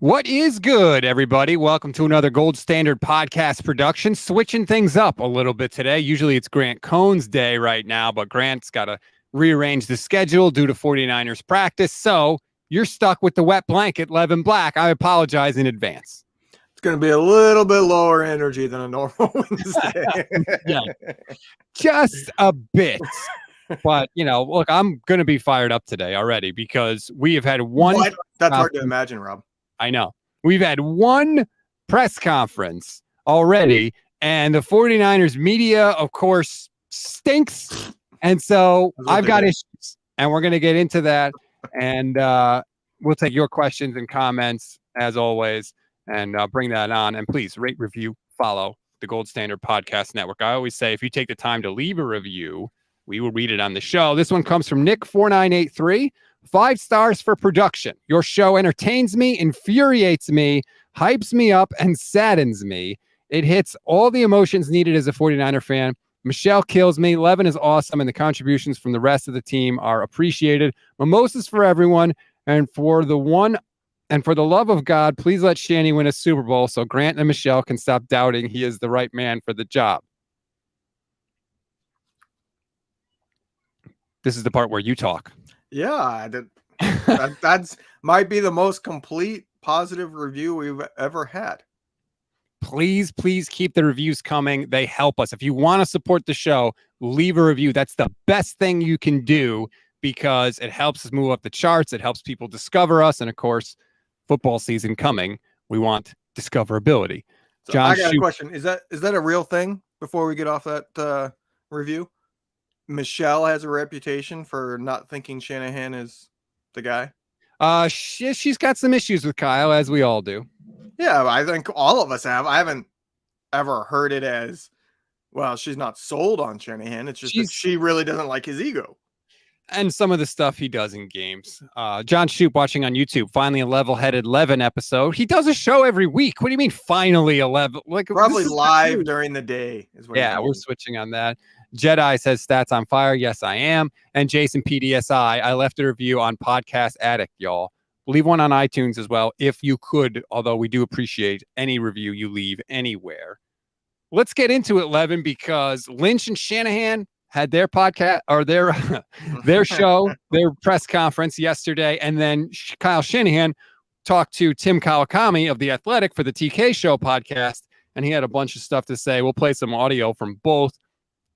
What is good, everybody? Welcome to another Gold Standard podcast production. Switching things up a little bit today. Usually it's Grant Cohn's day right now, but Grant's got to rearrange the schedule due to 49ers practice. So you're stuck with the wet blanket, Levin Black. I apologize in advance. It's going to be a little bit lower energy than a normal Wednesday. Yeah, just a bit. But, look, I'm going to be fired up today already because we have had one. What? That's hard to imagine, Rob. I know. We've had one press conference already, and the 49ers media, of course, stinks. And so I've got issues, and we're going to get into that. And we'll take your questions and comments, as always, and bring that on. And please rate, review, follow the Gold Standard Podcast Network. I always say if you take the time to leave a review, we will read it on the show. This one comes from Nick4983. 5 stars for production. Your show entertains me, infuriates me, hypes me up, and saddens me. It hits all the emotions needed as a 49er fan. Michelle kills me. Levin is awesome, and the contributions from the rest of the team are appreciated. Mimosas for everyone, and for the love of God, please let Shanny win a Super Bowl so Grant and Michelle can stop doubting he is the right man for the job. This is the part where you talk. Yeah, that's might be the most complete positive review we've ever had. Please keep the reviews coming. They help us. If you want to support the show, leave a review. That's the best thing you can do because it helps us move up the charts. It helps people discover us. And of course, football season coming, we want discoverability. So John, I got a question. Is that a real thing before we get off that review? Michelle has a reputation for not thinking Shanahan is the guy. She's got some issues with Kyle, as we all do. Yeah, I think all of us have. I haven't ever heard it as, well, she's not sold on Shanahan. It's just that she really doesn't like his ego. And some of the stuff he does in games. John Shoup watching on YouTube, finally a level-headed Levin episode. He does a show every week. What do you mean finally a Levin? Like, probably live during the day. We're switching on that. Jedi says stats on fire. Yes, I am. And Jason PDSI, I left a review on Podcast Addict, y'all. Leave one on iTunes as well if you could, although we do appreciate any review you leave anywhere. Let's get into it, Levin, because Lynch and Shanahan had their podcast or their show, their press conference yesterday, and then Kyle Shanahan talked to Tim Kawakami of The Athletic for the TK Show podcast, and he had a bunch of stuff to say. We'll play some audio from both.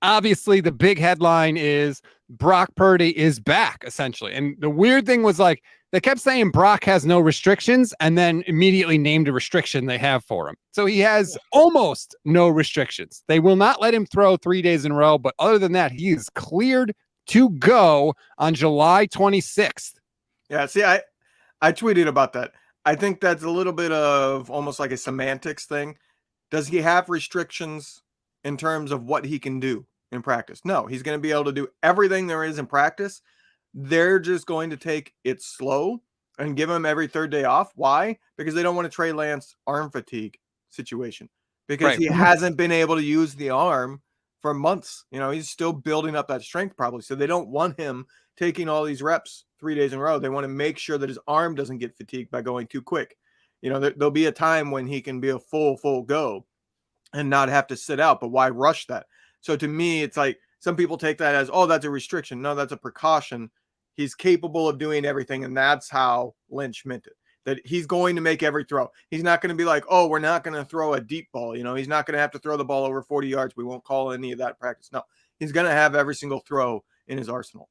Obviously, the big headline is Brock Purdy is back, essentially. And the weird thing was, like, they kept saying Brock has no restrictions and then immediately named a restriction they have for him. So he has almost no restrictions. They will not let him throw 3 days in a row. But other than that, he is cleared to go on July 26th. Yeah, see, I tweeted about that. I think that's a little bit of almost like a semantics thing. Does he have restrictions in terms of what he can do in practice? No, he's going to be able to do everything there is in practice. They're just going to take it slow and give him every third day off. Why? Because they don't want a Trey Lance arm fatigue situation because he hasn't been able to use the arm for months. He's still building up that strength probably. So they don't want him taking all these reps 3 days in a row. They want to make sure that his arm doesn't get fatigued by going too quick. There'll be a time when he can be a full go and not have to sit out, but why rush that? So to me, it's like some people take that as, oh, that's a restriction. No, that's a precaution. He's capable of doing everything, and that's how Lynch meant it, that he's going to make every throw. He's not going to be like, oh, we're not going to throw a deep ball. He's not going to have to throw the ball over 40 yards. We won't call any of that practice. No, he's going to have every single throw in his arsenal.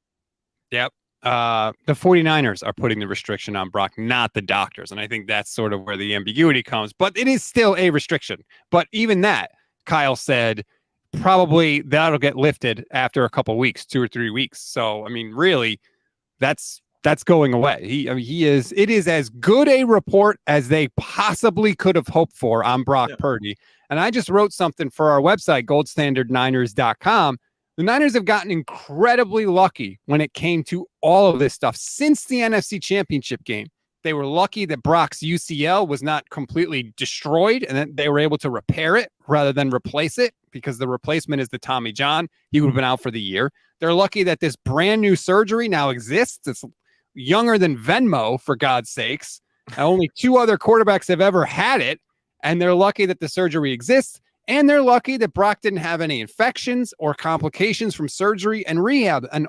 Yep. The 49ers are putting the restriction on Brock, not the doctors. And I think that's sort of where the ambiguity comes. But it is still a restriction. But even that, Kyle said, probably that'll get lifted after a couple weeks, 2 or 3 weeks. So, I mean, really, that's going away. It is as good a report as they possibly could have hoped for on Brock Purdy. And I just wrote something for our website, goldstandardniners.com. The Niners have gotten incredibly lucky when it came to all of this stuff since the NFC Championship game. They were lucky that Brock's UCL was not completely destroyed and that they were able to repair it rather than replace it, because the replacement is the Tommy John. He would have been out for the year. They're lucky that this brand new surgery now exists. It's younger than Venmo, for God's sakes. Only 2 other quarterbacks have ever had it, and they're lucky that the surgery exists, and they're lucky that Brock didn't have any infections or complications from surgery and rehab. And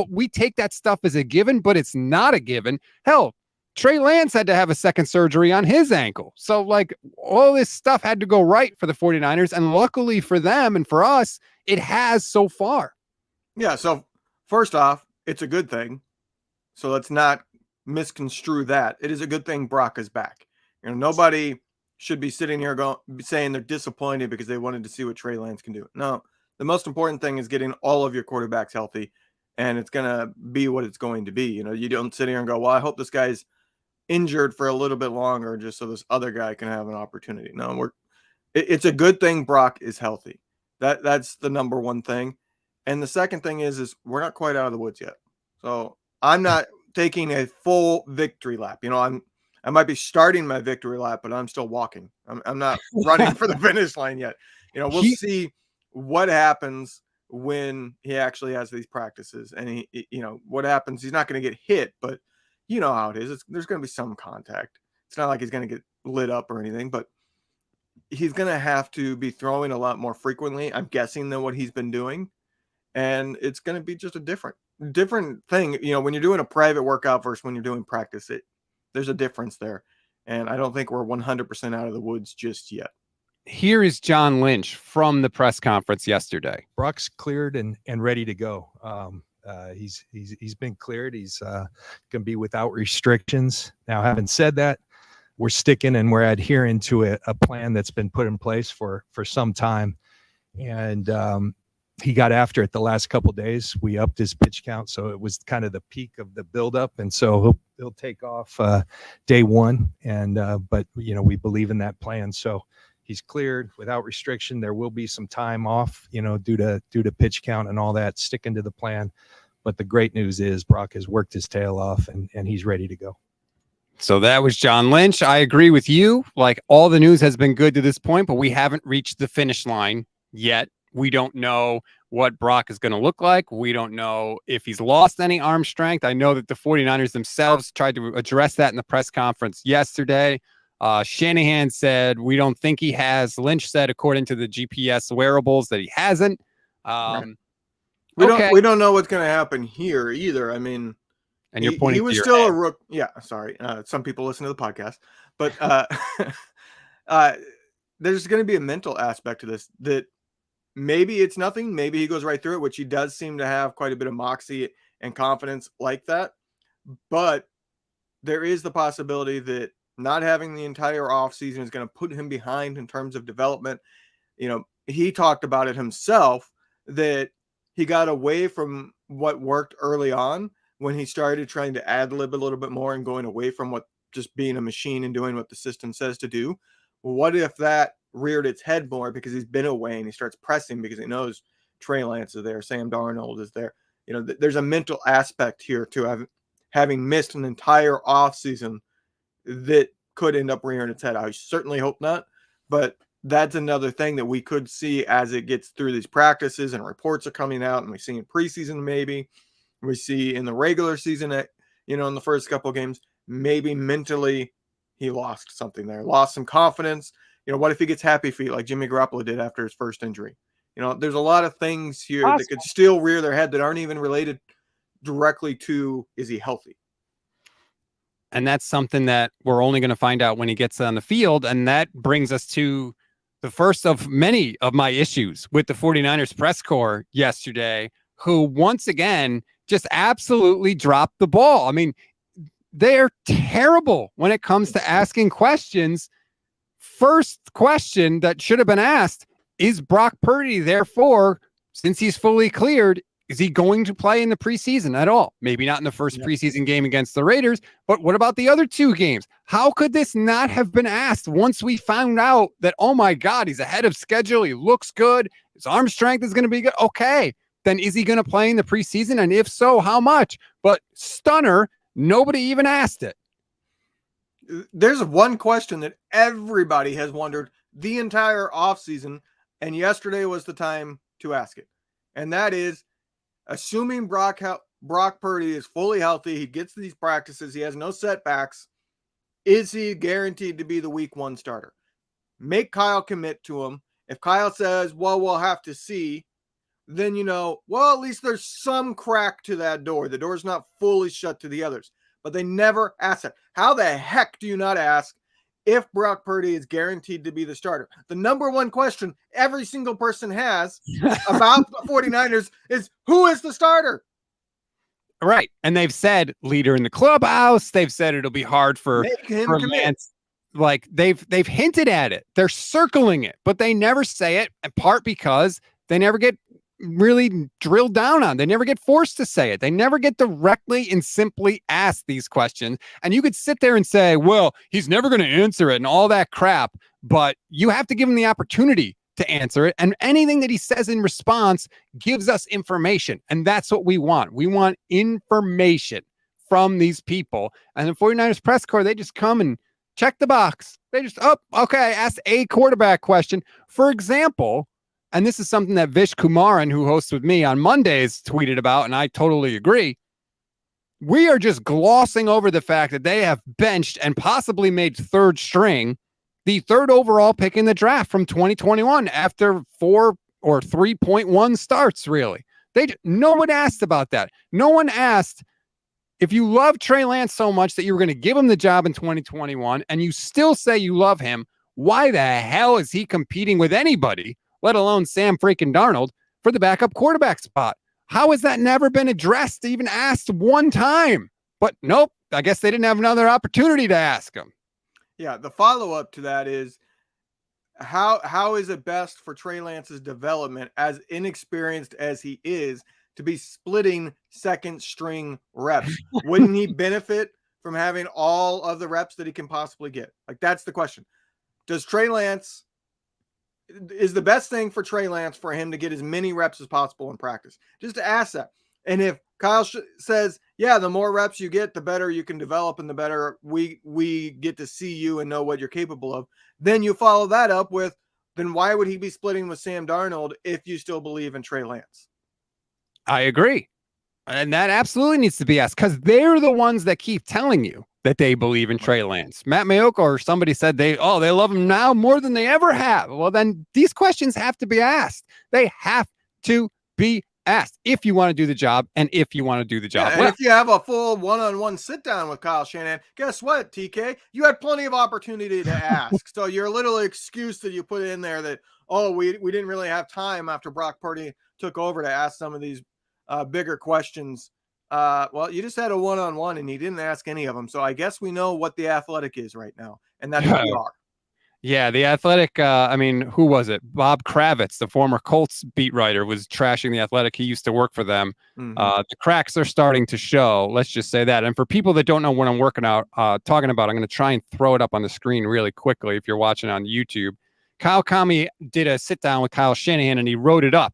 we take that stuff as a given, but it's not a given. Hell, Trey Lance had to have a second surgery on his ankle. So, like, all this stuff had to go right for the 49ers, and luckily for them and for us, it has so far. Yeah, so first off, it's a good thing. So let's not misconstrue that. It is a good thing Brock is back. Nobody should be sitting here saying they're disappointed because they wanted to see what Trey Lance can do. No, the most important thing is getting all of your quarterbacks healthy, and it's going to be what it's going to be. You don't sit here and go, well, I hope this guy's injured for a little bit longer just so this other guy can have an opportunity. No, it's a good thing Brock is healthy. That's the number one thing. And the second thing is we're not quite out of the woods yet. So I'm not taking a full victory lap. I might be starting my victory lap, but I'm still walking. I'm not running for the finish line yet. We'll see what happens when he actually has these practices, and what happens. He's not going to get hit, but you know how it is. There's going to be some contact. It's not like he's going to get lit up or anything, but he's going to have to be throwing a lot more frequently, I'm guessing, than what he's been doing. And it's going to be just a different thing. When you're doing a private workout versus when you're doing practice, there's a difference there. And I don't think we're 100% out of the woods just yet. Here is John Lynch from the press conference yesterday. Brock's cleared and ready to go. He's been cleared. He's going to be without restrictions. Now, having said that, we're sticking and we're adhering to a plan that's been put in place for some time. And he got after it the last couple of days. We upped his pitch count, so it was kind of the peak of the buildup, and so he'll take off day one. And but we believe in that plan, so he's cleared without restriction. There will be some time off, due to pitch count and all that, sticking to the plan. But the great news is Brock has worked his tail off, and he's ready to go. So that was John Lynch. I agree with you. Like, all the news has been good to this point, but we haven't reached the finish line yet. We don't know what Brock is going to look like. We don't know if he's lost any arm strength. I know that the 49ers themselves tried to address that in the press conference yesterday. Shanahan said, we don't think he has. Lynch said, according to the GPS wearables, that he hasn't. We don't know what's going to happen here either. I mean, and you're pointing he was to still head. a rook. Yeah, sorry. Some people listen to the podcast, but there's going to be a mental aspect to this that maybe it's nothing. Maybe he goes right through it, which he does seem to have quite a bit of moxie and confidence like that. But there is the possibility that not having the entire offseason is going to put him behind in terms of development. He talked about it himself that he got away from what worked early on when he started trying to ad-lib a little bit more and going away from what just being a machine and doing what the system says to do. Well, what if that reared its head more because he's been away and he starts pressing because he knows Trey Lance is there, Sam Darnold is there. There's a mental aspect here to having missed an entire offseason that could end up rearing its head. I certainly hope not, but that's another thing that we could see as it gets through these practices and reports are coming out, and we see in preseason, maybe we see in the regular season in the first couple of games, maybe mentally he lost something there, lost some confidence. What if he gets happy feet like Jimmy Garoppolo did after his first injury? There's a lot of things here that could still rear their head that aren't even related directly to, is he healthy? And that's something that we're only going to find out when he gets on the field. And that brings us to the first of many of my issues with the 49ers press corps yesterday, who once again just absolutely dropped the ball. I mean, they're terrible when it comes to asking questions. First question that should have been asked is Brock Purdy, therefore, since he's fully cleared, is he going to play in the preseason at all? Maybe not in the first preseason game against the Raiders, but what about the other 2 games? How could this not have been asked once we found out that, oh my God, he's ahead of schedule, he looks good, his arm strength is going to be good? Okay, then is he going to play in the preseason? And if so, how much? But stunner, nobody even asked it. There's one question that everybody has wondered the entire offseason, and yesterday was the time to ask it. And that is, assuming Brock Purdy is fully healthy, he gets these practices, he has no setbacks, Is he guaranteed to be the week 1 starter? Make Kyle commit to him. If Kyle says, well, we'll have to see, then at least there's some crack to that door. The door's not fully shut to the others. But they never ask that. How the heck do you not ask if Brock Purdy is guaranteed to be the starter? The number one question every single person has about the 49ers is, who is the starter? Right. And they've said leader in the clubhouse. They've said it'll be hard for Lance. Like they've hinted at it. They're circling it, but they never say it, in part because they never get really drilled down on. They never get forced to say it. They never get directly and simply asked these questions. And you could sit there and say, well, he's never going to answer it and all that crap, but you have to give him the opportunity to answer it. And anything that he says in response gives us information. And that's what we want. We want information from these people. And the 49ers press corps, they just come and check the box. They just, okay, ask a quarterback question. For example, and this is something that Vish Kumaran, who hosts with me on Mondays, tweeted about, and I totally agree. We are just glossing over the fact that they have benched and possibly made third string the 3rd overall pick in the draft from 2021 after 4 or 3.1 starts, really. No one asked about that. No one asked, if you love Trey Lance so much that you were going to give him the job in 2021 and you still say you love him, why the hell is he competing with anybody, let alone Sam freaking Darnold, for the backup quarterback spot? How has that never been addressed, even asked one time? But nope, I guess they didn't have another opportunity to ask him. Yeah, the follow-up to that is, how is it best for Trey Lance's development, as inexperienced as he is, to be splitting second string reps? Wouldn't he benefit from having all of the reps that he can possibly get? Like, that's the question. Is the best thing for Trey Lance for him to get as many reps as possible in practice? Just to ask that. And if Kyle says, yeah, the more reps you get, the better you can develop and the better we get to see you and know what you're capable of, then you follow that up with, then why would he be splitting with Sam Darnold if you still believe in Trey Lance? I agree. And that absolutely needs to be asked, because they're the ones that keep telling you that they believe in Trey Lance. Matt Mayoka or somebody said they love him now more than they ever have. Well, then these questions have to be asked. They have to be asked if you want to do the job and if you want to do the job. Yeah, and if you have a full one-on-one sit down with Kyle Shanahan, guess what, TK? You had plenty of opportunity to ask. So your little excuse that you put in there that, we didn't really have time after Brock Purdy took over to ask some of these bigger questions. Well, you just had a one-on-one and you didn't ask any of them. So I guess we know what the Athletic is right now. And that's what we are. Yeah, the Athletic, who was it? Bob Kravitz, the former Colts beat writer, was trashing the Athletic. He used to work for them. Mm-hmm. The cracks are starting to show. Let's just say that. And for people that don't know what I'm talking about, I'm going to try and throw it up on the screen really quickly if you're watching on YouTube. Kyle Kami did a sit down with Kyle Shanahan and he wrote it up.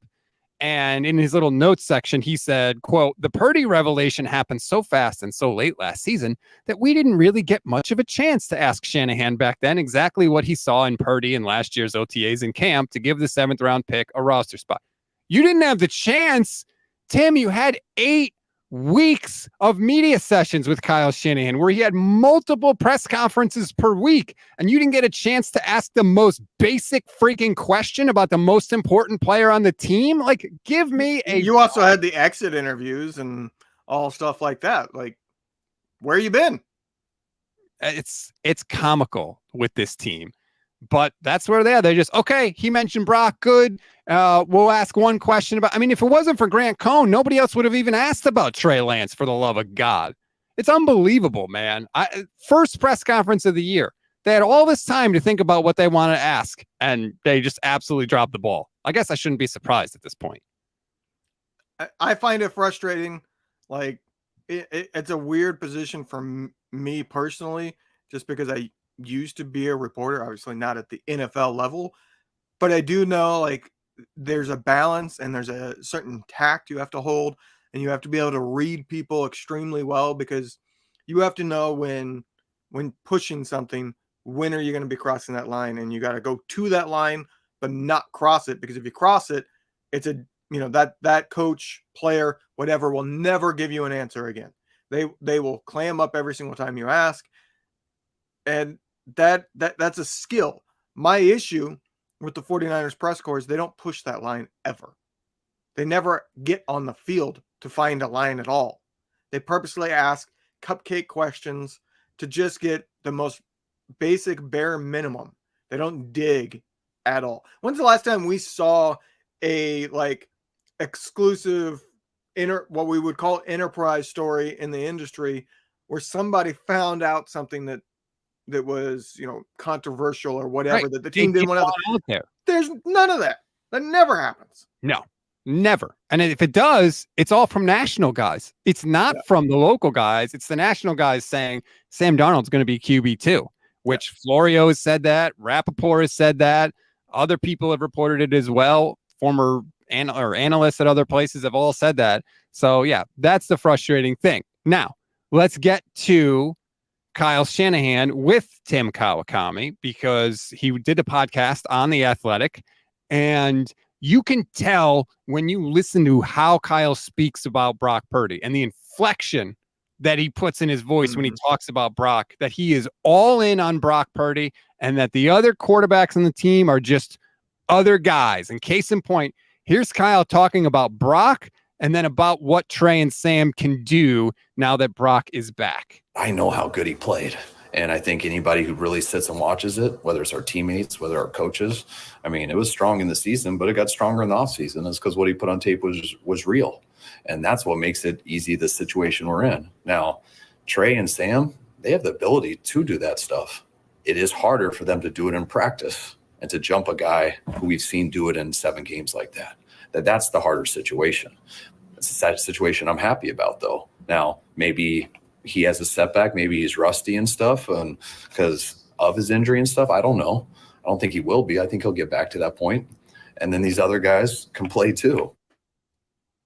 And in his little notes section, he said, quote, "The Purdy revelation happened so fast and so late last season that we didn't really get much of a chance to ask Shanahan back then exactly what he saw in Purdy in last year's OTAs in camp to give the 7th round pick a roster spot." You didn't have the chance, Tim. You had 8 weeks of media sessions with Kyle Shanahan where he had multiple press conferences per week, and you didn't get a chance to ask the most basic freaking question about the most important player on the team. Like, give me a... You also had the exit interviews and all stuff like that. Like, where you been? It's comical with this team, but that's where they are. They just, okay, he mentioned Brock, good. We'll ask one question about, if it wasn't for Grant Cohn, nobody else would have even asked about Trey Lance, for the love of God. It's unbelievable, man. First press conference of the year. They had all this time to think about what they want to ask, and they just absolutely dropped the ball. I guess I shouldn't be surprised at this point. I find it frustrating. Like, it's a weird position for me personally, just because I used to be a reporter, obviously not at the NFL level, but I do know, like, there's a balance and there's a certain tact you have to hold, and you have to be able to read people extremely well, because you have to know when pushing something, when are you going to be crossing that line, and you got to go to that line but not cross it, because if you cross it, it's that coach, player, whatever, will never give you an answer again. They will clam up every single time you ask. And that's a skill. My issue with the 49ers press corps is they don't push that line ever. They never get on the field to find a line at all. They purposely ask cupcake questions to just get the most basic bare minimum. They don't dig at all. When's the last time we saw a like exclusive what we would call enterprise story in the industry where somebody found out something that was, controversial or whatever, Right. that the team didn't want to out there. There's none of that. That never happens. No, never. And if it does, it's all from national guys. It's not from the local guys. It's the national guys saying Sam Darnold's going to be QB2, which Florio has said that. Rappaport has said that. Other people have reported it as well. Former analysts at other places have all said that. So, yeah, that's the frustrating thing. Now, let's get to Kyle Shanahan with Tim Kawakami, because he did a podcast on The Athletic, and you can tell when you listen to how Kyle speaks about Brock Purdy and the inflection that he puts in his voice when he talks about Brock, that he is all in on Brock Purdy and that the other quarterbacks on the team are just other guys. And case in point, here's Kyle talking about Brock and then about what Trey and Sam can do now that Brock is back. I know how good he played. And I think anybody who really sits and watches it, whether it's our teammates, whether our coaches, I mean, it was strong in the season, but it got stronger in the offseason. It's because what he put on tape was real. And that's what makes it easy, the situation we're in. Now, Trey and Sam, they have the ability to do that stuff. It is harder for them to do it in practice and to jump a guy who we've seen do it in 7 games like that. That's the harder situation. It's a sad situation I'm happy about, though. Now, maybe he has a setback. Maybe he's rusty and stuff, and because of his injury and stuff. I don't know. I don't think he will be. I think he'll get back to that point. And then these other guys can play too.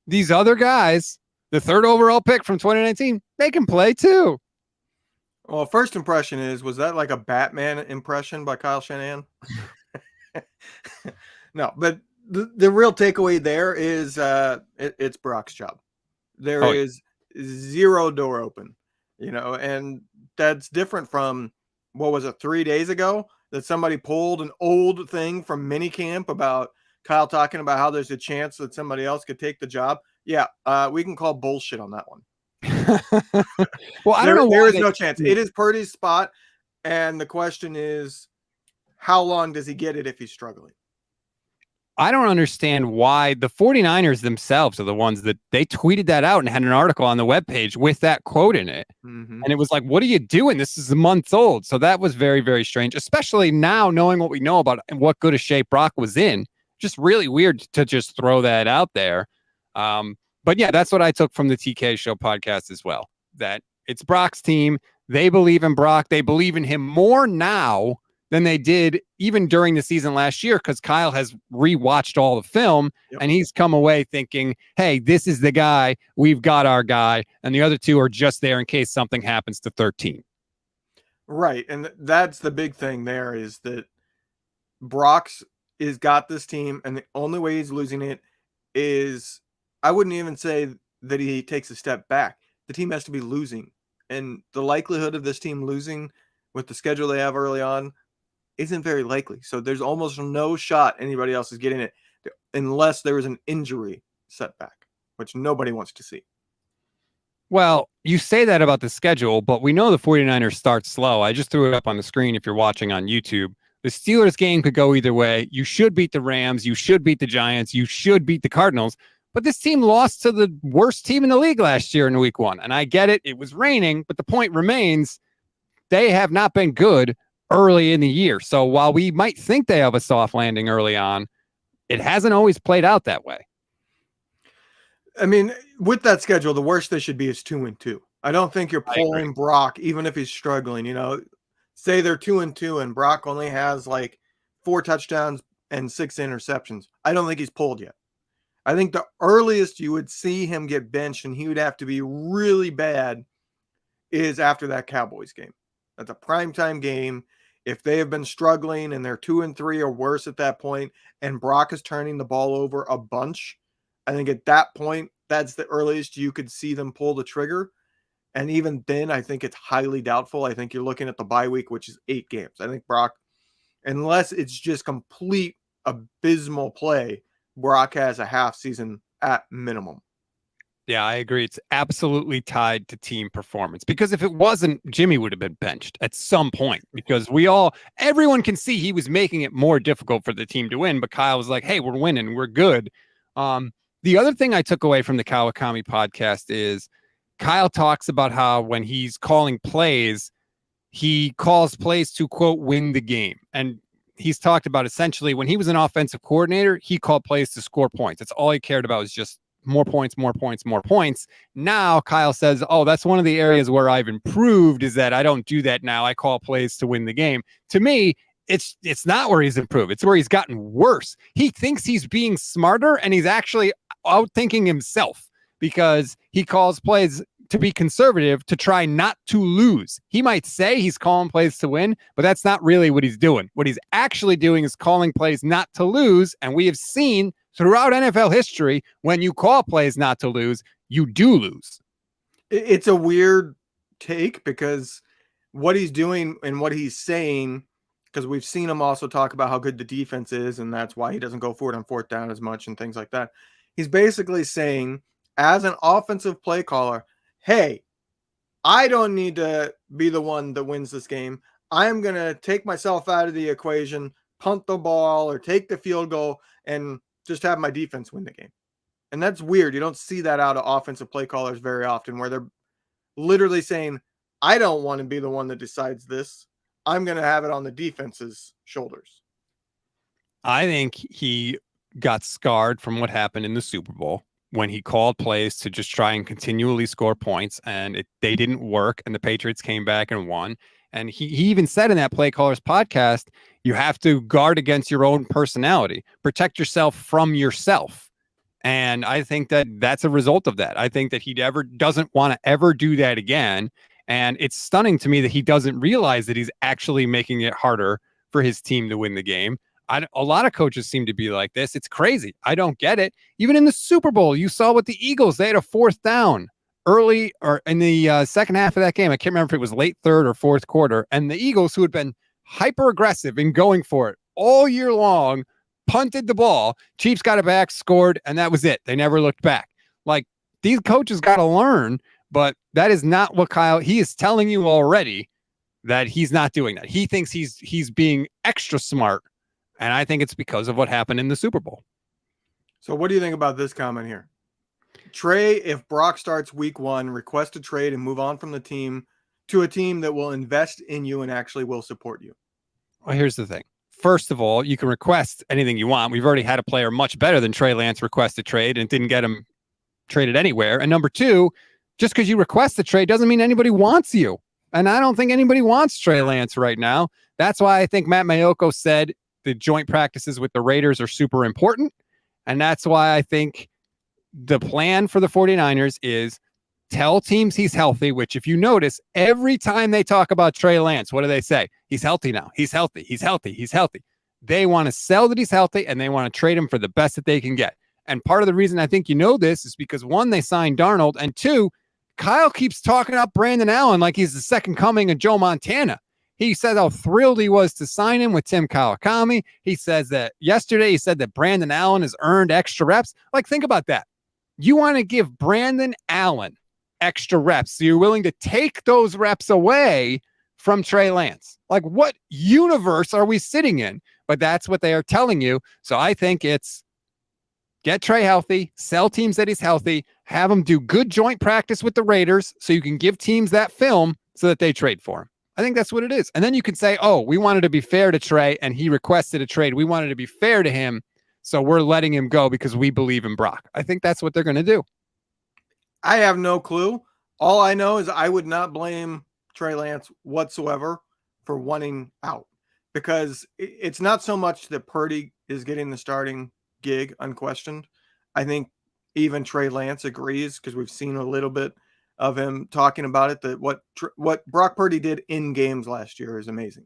These other guys, the 3rd overall pick from 2019, they can play too. Well, first impression was that like a Batman impression by Kyle Shanahan? No, but the real takeaway there is it's Brock's job. There is zero door open, and that's different from, what was it, 3 days ago that somebody pulled an old thing from minicamp about Kyle talking about how there's a chance that somebody else could take the job. Yeah, we can call bullshit on that one. Well, I don't know. There is no chance. It is Purdy's spot, and the question is, how long does he get it if he's struggling? I don't understand why the 49ers themselves are the ones that they tweeted that out and had an article on the webpage with that quote in it. Mm-hmm. And it was like, what are you doing? This is months old. So that was very, very strange, especially now knowing what we know about and what good a shape Brock was in. Just really weird to just throw that out there. But yeah, that's what I took from the TK Show podcast as well, that it's Brock's team. They believe in Brock. They believe in him more now than they did even during the season last year, because Kyle has rewatched all the film and he's come away thinking, hey, this is the guy. We've got our guy. And the other two are just there in case something happens to 13. Right. And that's the big thing there, is that Brock's is got this team, and the only way he's losing it is, I wouldn't even say that he takes a step back. The team has to be losing. And the likelihood of this team losing with the schedule they have early on isn't very likely. So there's almost no shot anybody else is getting it unless there is an injury setback, which nobody wants to see. Well, you say that about the schedule, but we know the 49ers start slow. I just threw it up on the screen if you're watching on YouTube. The Steelers game could go either way. You should beat the Rams. You should beat the Giants. You should beat the Cardinals. But this team lost to the worst team in the league last year in week 1. And I get it. It was raining, but the point remains, they have not been good early in the year. So while we might think they have a soft landing early on, it hasn't always played out that way. I mean, with that schedule, the worst they should be is 2-2. I don't think you're pulling Brock, even if he's struggling. Say they're 2-2 and Brock only has like 4 touchdowns and 6 interceptions. I don't think he's pulled yet. I think the earliest you would see him get benched, and he would have to be really bad, is after that Cowboys game. That's a primetime game. If they have been struggling and they're 2-3 or worse at that point, and Brock is turning the ball over a bunch, I think at that point, that's the earliest you could see them pull the trigger. And even then, I think it's highly doubtful. I think you're looking at the bye week, which is 8 games. I think Brock, unless it's just complete abysmal play, Brock has a half season at minimum. Yeah, I agree. It's absolutely tied to team performance, because if it wasn't, Jimmy would have been benched at some point, because everyone can see he was making it more difficult for the team to win. But Kyle was like, hey, we're winning. We're good. The other thing I took away from the Kawakami podcast is Kyle talks about how when he's calling plays, he calls plays to, quote, win the game. And he's talked about essentially when he was an offensive coordinator, he called plays to score points. That's all he cared about, was just more points, more points, more points. Now Kyle says, oh, that's one of the areas where I've improved, is that I don't do that now. I call plays to win the game. To me, it's not where he's improved. It's where he's gotten worse. He thinks he's being smarter, and he's actually outthinking himself, because he calls plays to be conservative, to try not to lose. He might say he's calling plays to win, but that's not really what he's doing. What he's actually doing is calling plays not to lose. And we have seen throughout NFL history, when you call plays not to lose, you do lose. It's a weird take, because what he's doing and what he's saying, because we've seen him also talk about how good the defense is, and that's why he doesn't go for it on 4th down as much and things like that. He's basically saying, as an offensive play caller, hey, I don't need to be the one that wins this game. I'm going to take myself out of the equation, punt the ball or take the field goal, and just have my defense win the game. And that's weird. You don't see that out of offensive play callers very often, where they're literally saying, I don't want to be the one that decides this. I'm going to have it on the defense's shoulders. I think he got scarred from what happened in the Super Bowl, when he called plays to just try and continually score points, and they didn't work, and the Patriots came back and won. And he even said in that Play Callers podcast, you have to guard against your own personality, protect yourself from yourself. And I think that that's a result of that. I think that he doesn't want to ever do that again. And it's stunning to me that he doesn't realize that he's actually making it harder for his team to win the game. A lot of coaches seem to be like this. It's crazy. I don't get it. Even in the Super Bowl, you saw with the Eagles, they had a 4th down early or in the second half of that game. I can't remember if it was late 3rd or 4th quarter. And the Eagles, who had been hyper aggressive in going for it all year long, punted the ball. Chiefs got it back, scored, and that was it. They never looked back. Like, these coaches got to learn, but that is not what he is telling you already, that he's not doing that. He thinks he's being extra smart. And I think it's because of what happened in the Super Bowl. So what do you think about this comment here? Trey, if Brock starts week 1, request a trade and move on from the team to a team that will invest in you and actually will support you. Well, here's the thing. First of all, you can request anything you want. We've already had a player much better than Trey Lance request a trade and didn't get him traded anywhere. And number 2, just because you request a trade doesn't mean anybody wants you. And I don't think anybody wants Trey Lance right now. That's why I think Matt Mayoko said the joint practices with the Raiders are super important. And that's why I think the plan for the 49ers is tell teams he's healthy, which if you notice, every time they talk about Trey Lance, what do they say? He's healthy now. He's healthy. He's healthy. He's healthy. They want to sell that he's healthy, and they want to trade him for the best that they can get. And part of the reason I think you know this is because 1, they signed Darnold, and 2, Kyle keeps talking up Brandon Allen like he's the second coming of Joe Montana. He said how thrilled he was to sign him with Tim Kawakami. He says that yesterday, he said that Brandon Allen has earned extra reps. Like, think about that. You want to give Brandon Allen extra reps, so you're willing to take those reps away from Trey Lance. Like, what universe are we sitting in? But that's what they are telling you. So I think it's get Trey healthy, sell teams that he's healthy, have him do good joint practice with the Raiders so you can give teams that film so that they trade for him. I think that's what it is. And then you can say, oh, we wanted to be fair to Trey and he requested a trade. We wanted to be fair to him, so we're letting him go because we believe in Brock. I think that's what they're going to do. I have no clue. All I know is I would not blame Trey Lance whatsoever for wanting out, because it's not so much that Purdy is getting the starting gig unquestioned. I think even Trey Lance agrees, because we've seen a little bit of him talking about it, that what Brock Purdy did in games last year is amazing.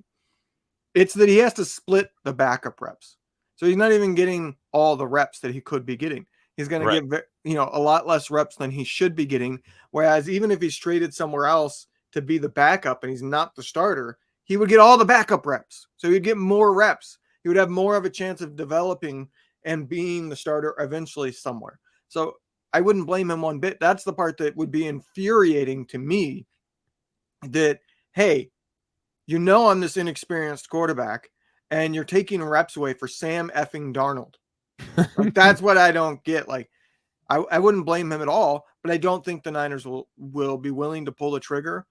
It's that he has to split the backup reps. So he's not even getting all the reps that he could be getting. He's going Right. to get, a lot less reps than he should be getting. Whereas even if he's traded somewhere else to be the backup and he's not the starter, he would get all the backup reps. So he'd get more reps. He would have more of a chance of developing and being the starter eventually somewhere. So I wouldn't blame him one bit. That's the part that would be infuriating to me, that, hey, I'm this inexperienced quarterback and you're taking reps away for Sam effing Darnold. Like, that's what I don't get. Like, I wouldn't blame him at all, but I don't think the Niners will be willing to pull the trigger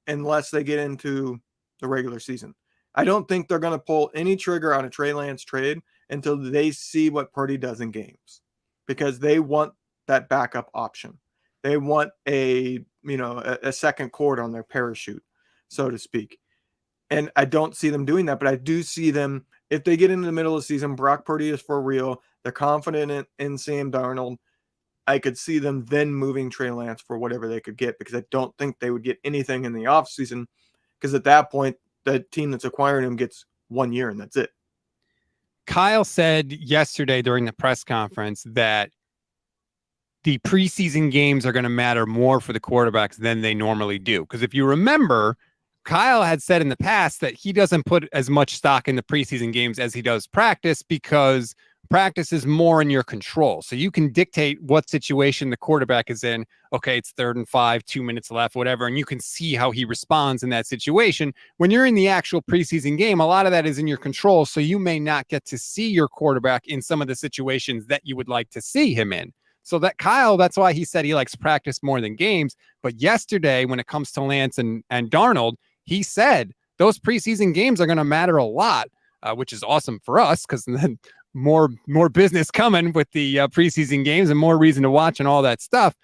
unless they get into the regular season. I don't think they're going to pull any trigger on a Trey Lance trade until they see what Purdy does in games, because they want that backup option. They want a second cord on their parachute, so to speak. And I don't see them doing that, but I do see them, if they get into the middle of the season, Brock Purdy is for real, they're confident in Sam Darnold, I could see them then moving Trey Lance for whatever they could get, because I don't think they would get anything in the offseason, because at that point, the team that's acquiring him gets 1 year and that's it. Kyle said yesterday during the press conference that the preseason games are going to matter more for the quarterbacks than they normally do. Because if you remember, Kyle had said in the past that he doesn't put as much stock in the preseason games as he does practice, because practice is more in your control. So you can dictate what situation the quarterback is in. Okay, it's 3rd and 5, 2 minutes left, whatever. And you can see how he responds in that situation. When you're in the actual preseason game, a lot of that is in your control. So you may not get to see your quarterback in some of the situations that you would like to see him in. So that Kyle, that's why he said he likes practice more than games. But yesterday, when it comes to Lance and Darnold, he said those preseason games are going to matter a lot, which is awesome for us, because then more business coming with the preseason games and more reason to watch and all that stuff.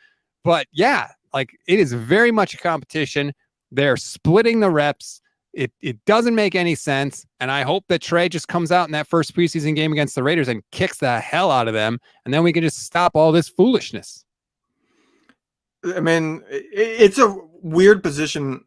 But yeah, like, it is very much a competition. They're splitting the reps. It doesn't make any sense. And I hope that Trey just comes out in that first preseason game against the Raiders and kicks the hell out of them. And then we can just stop all this foolishness. I mean, it's a weird position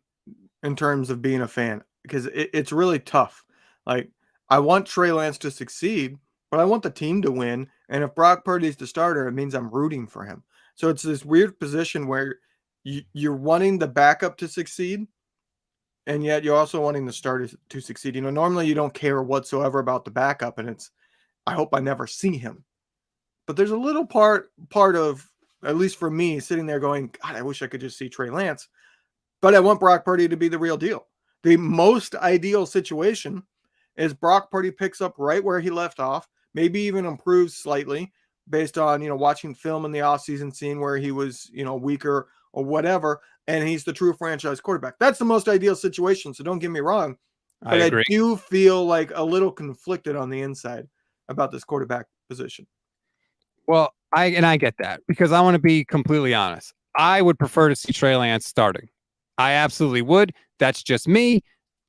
in terms of being a fan, because it's really tough. Like, I want Trey Lance to succeed, but I want the team to win. And if Brock Purdy's the starter, it means I'm rooting for him. So it's this weird position where you're wanting the backup to succeed, and yet you're also wanting the starter to succeed. Normally you don't care whatsoever about the backup, and it's, I hope I never see him. But there's a little part of, at least for me, sitting there going, God, I wish I could just see Trey Lance. But I want Brock Purdy to be the real deal. The most ideal situation is Brock Purdy picks up right where he left off, maybe even improves slightly based on, watching film in the offseason, seeing where he was, weaker or whatever, and he's the true franchise quarterback. That's the most ideal situation, so don't get me wrong. But I do feel like a little conflicted on the inside about this quarterback position. Well, I get that, because I want to be completely honest. I would prefer to see Trey Lance starting. I absolutely would. That's just me.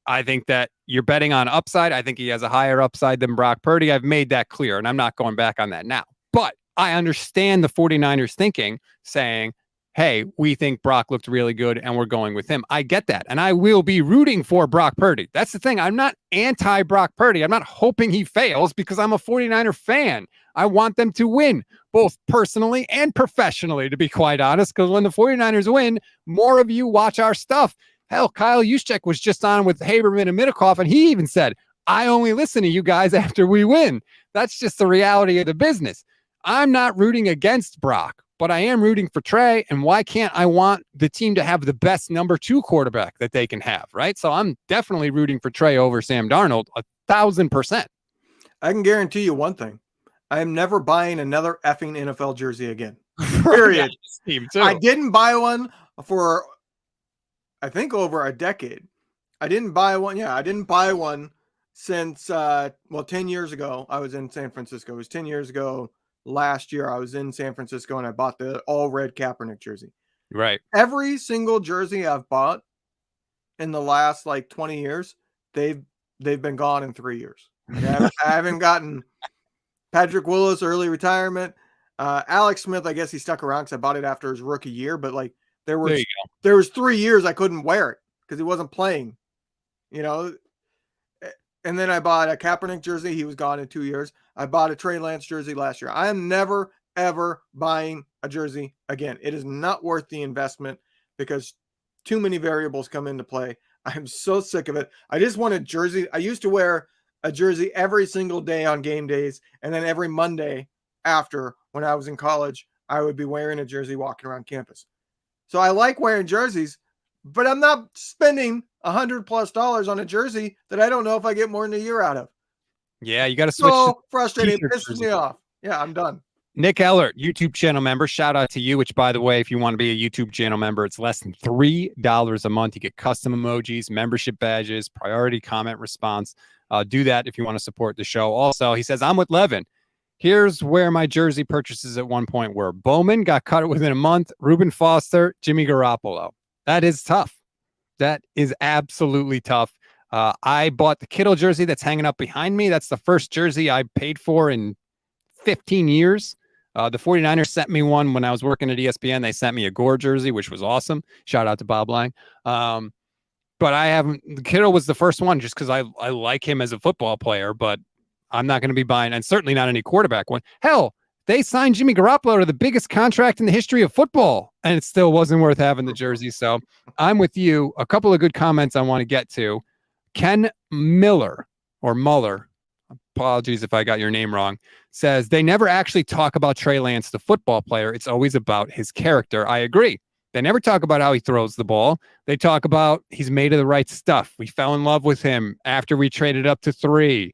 I think that you're betting on upside. I think he has a higher upside than Brock Purdy. I've made that clear, and I'm not going back on that now. But I understand the 49ers thinking, saying, hey, we think Brock looked really good and we're going with him. I get that. And I will be rooting for Brock Purdy. That's the thing. I'm not anti-Brock Purdy. I'm not hoping he fails, because I'm a 49er fan. I want them to win, both personally and professionally, to be quite honest, because when the 49ers win, more of you watch our stuff. Hell, Kyle Juszczyk was just on with Haberman and Middlecoff, and he even said, I only listen to you guys after we win. That's just the reality of the business. I'm not rooting against Brock, but I am rooting for Trey. And why can't I want the team to have the best number 2 quarterback that they can have, right? So I'm definitely rooting for Trey over Sam Darnold, 1,000%. I can guarantee you one thing. I am never buying another effing NFL jersey again. Period. Team too. I didn't buy one for, I think, over a decade. I didn't buy one. Yeah, I didn't buy one since, 10 years ago. I was in San Francisco. It was 10 years ago. Last year, I was in San Francisco and I bought the all red Kaepernick jersey. Right. Every single jersey I've bought in the last 20 years, they've been gone in 3 years. I haven't gotten Patrick Willis early retirement. Alex Smith, I guess he stuck around because I bought it after his rookie year. But there was 3 years I couldn't wear it because he wasn't playing. And then I bought a Kaepernick jersey. He was gone in 2 years. I bought a Trey Lance jersey last year. I am never, ever buying a jersey again. It is not worth the investment because too many variables come into play. I'm so sick of it. I just want a jersey. I used to wear a jersey every single day on game days, and then every Monday after, when I was in college, I would be wearing a jersey walking around campus. So I like wearing jerseys, but I'm not spending $100+ on a jersey that I don't know if I get more than a year out of. Yeah, you got to switch. So frustrating. It t-shirt pisses jersey. me off. Yeah, I'm done. Nick Ellert, YouTube channel member. Shout out to you, which, by the way, if you want to be a YouTube channel member, it's less than $3 a month. You get custom emojis, membership badges, priority comment response. Do that if you want to support the show. Also, he says, I'm with Levin. Here's where my jersey purchases at one point were. Bowman got cut within a month. Reuben Foster, Jimmy Garoppolo. That is tough. That is absolutely tough. I bought the Kittle jersey that's hanging up behind me. That's the first jersey I paid for in 15 years. The 49ers sent me one when I was working at ESPN. They sent me a Gore jersey, which was awesome. Shout out to Bob Lang. But I haven't. Kittle was the first one just because I like him as a football player, but I'm not going to be buying, and certainly not any quarterback one. Hell, they signed Jimmy Garoppolo to the biggest contract in the history of football, and it still wasn't worth having the jersey. So I'm with you. A couple of good comments I want to get to. Ken Miller, or Muller, apologies if I got your name wrong, says they never actually talk about Trey Lance, the football player. It's always about his character. I agree. They never talk about how he throws the ball. They talk about he's made of the right stuff. We fell in love with him after we traded up to 3,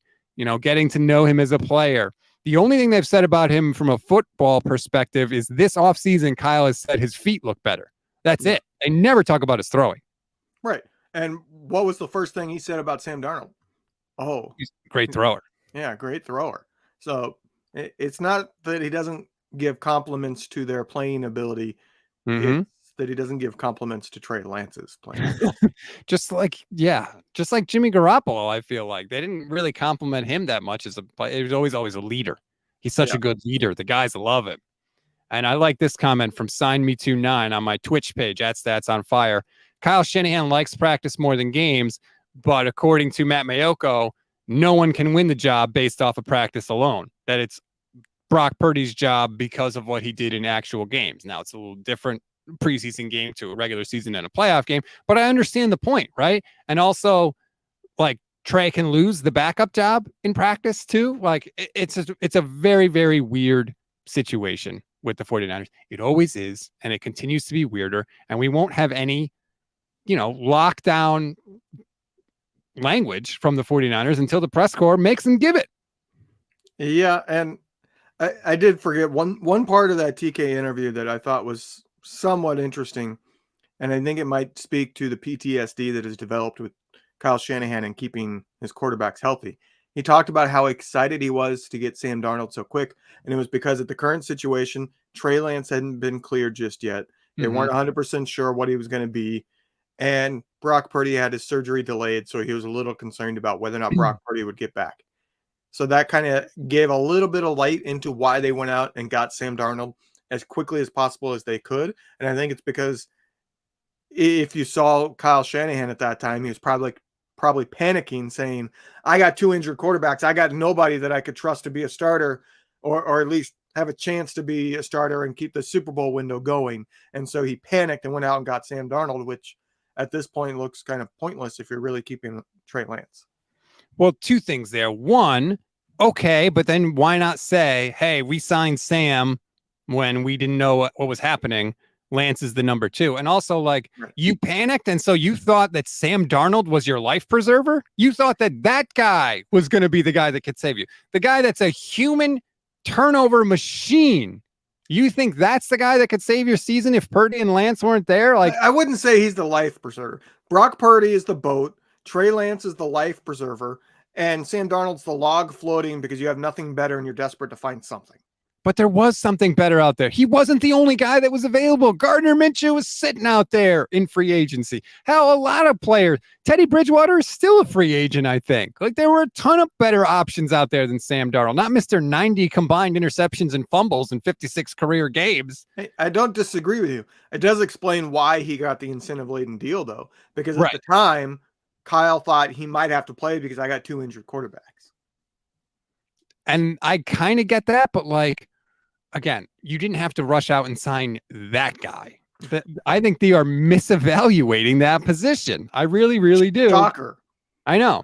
getting to know him as a player. The only thing they've said about him from a football perspective is this offseason, Kyle has said his feet look better. That's it. They never talk about his throwing. Right. And what was the first thing he said about Sam Darnold? Oh, he's a great thrower. Yeah, great thrower. So it's not that he doesn't give compliments to their playing ability. Mm-hmm. It's that he doesn't give compliments to Trey Lance's playing. just like Jimmy Garoppolo, I feel like they didn't really compliment him that much as a player. He was always a leader. He's such a good leader. The guys love him. And I like this comment from Sign Me 29 on my Twitch page at Stats on Fire. Kyle Shanahan likes practice more than games, but according to Matt Mayoko, no one can win the job based off of practice alone. That it's Brock Purdy's job because of what he did in actual games. Now, it's a little different preseason game to a regular season and a playoff game, but I understand the point, right? And also, like, Trey can lose the backup job in practice too. Like, it's a very, very weird situation with the 49ers. It always is, and it continues to be weirder, and we won't have any, lockdown language from the 49ers until the press corps makes them give it. Yeah, and I did forget one part of that TK interview that I thought was somewhat interesting, and I think it might speak to the PTSD that has developed with Kyle Shanahan and keeping his quarterbacks healthy. He talked about how excited he was to get Sam Darnold so quick, and it was because at the current situation, Trey Lance hadn't been cleared just yet. They weren't 100% sure what he was going to be, and Brock Purdy had his surgery delayed, so he was a little concerned about whether or not Brock Purdy would get back. So that kind of gave a little bit of light into why they went out and got Sam Darnold as quickly as possible as they could. And I think it's because if you saw Kyle Shanahan at that time, he was probably panicking, saying, I got 2 injured quarterbacks. I got nobody that I could trust to be a starter or at least have a chance to be a starter and keep the Super Bowl window going. And so he panicked and went out and got Sam Darnold, which at this point looks kind of pointless if you're really keeping Trey Lance. Well, 2 things there. One, okay, but then why not say, hey, we signed Sam when we didn't know what was happening. Lance is the number 2. And also, like, you panicked, and so you thought that Sam Darnold was your life preserver? You thought that guy was going to be the guy that could save you. The guy that's a human turnover machine. You think that's the guy that could save your season if Purdy and Lance weren't there? Like, I wouldn't say he's the life preserver. Brock Purdy is the boat. Trey Lance is the life preserver. And Sam Darnold's the log floating because you have nothing better and you're desperate to find something. But there was something better out there. He wasn't the only guy that was available. Gardner Minshew was sitting out there in free agency. Hell, a lot of players. Teddy Bridgewater is still a free agent, I think. Like, there were a ton of better options out there than Sam Darnold. Not Mr. 90 combined interceptions and fumbles in 56 career games. Hey, I don't disagree with you. It does explain why he got the incentive-laden deal, though. Because at the time, Kyle thought he might have to play because I got 2 injured quarterbacks. And I kind of get that, but like, again, you didn't have to rush out and sign that guy. I think they are misevaluating that position. I really, really do. Shocker. I know.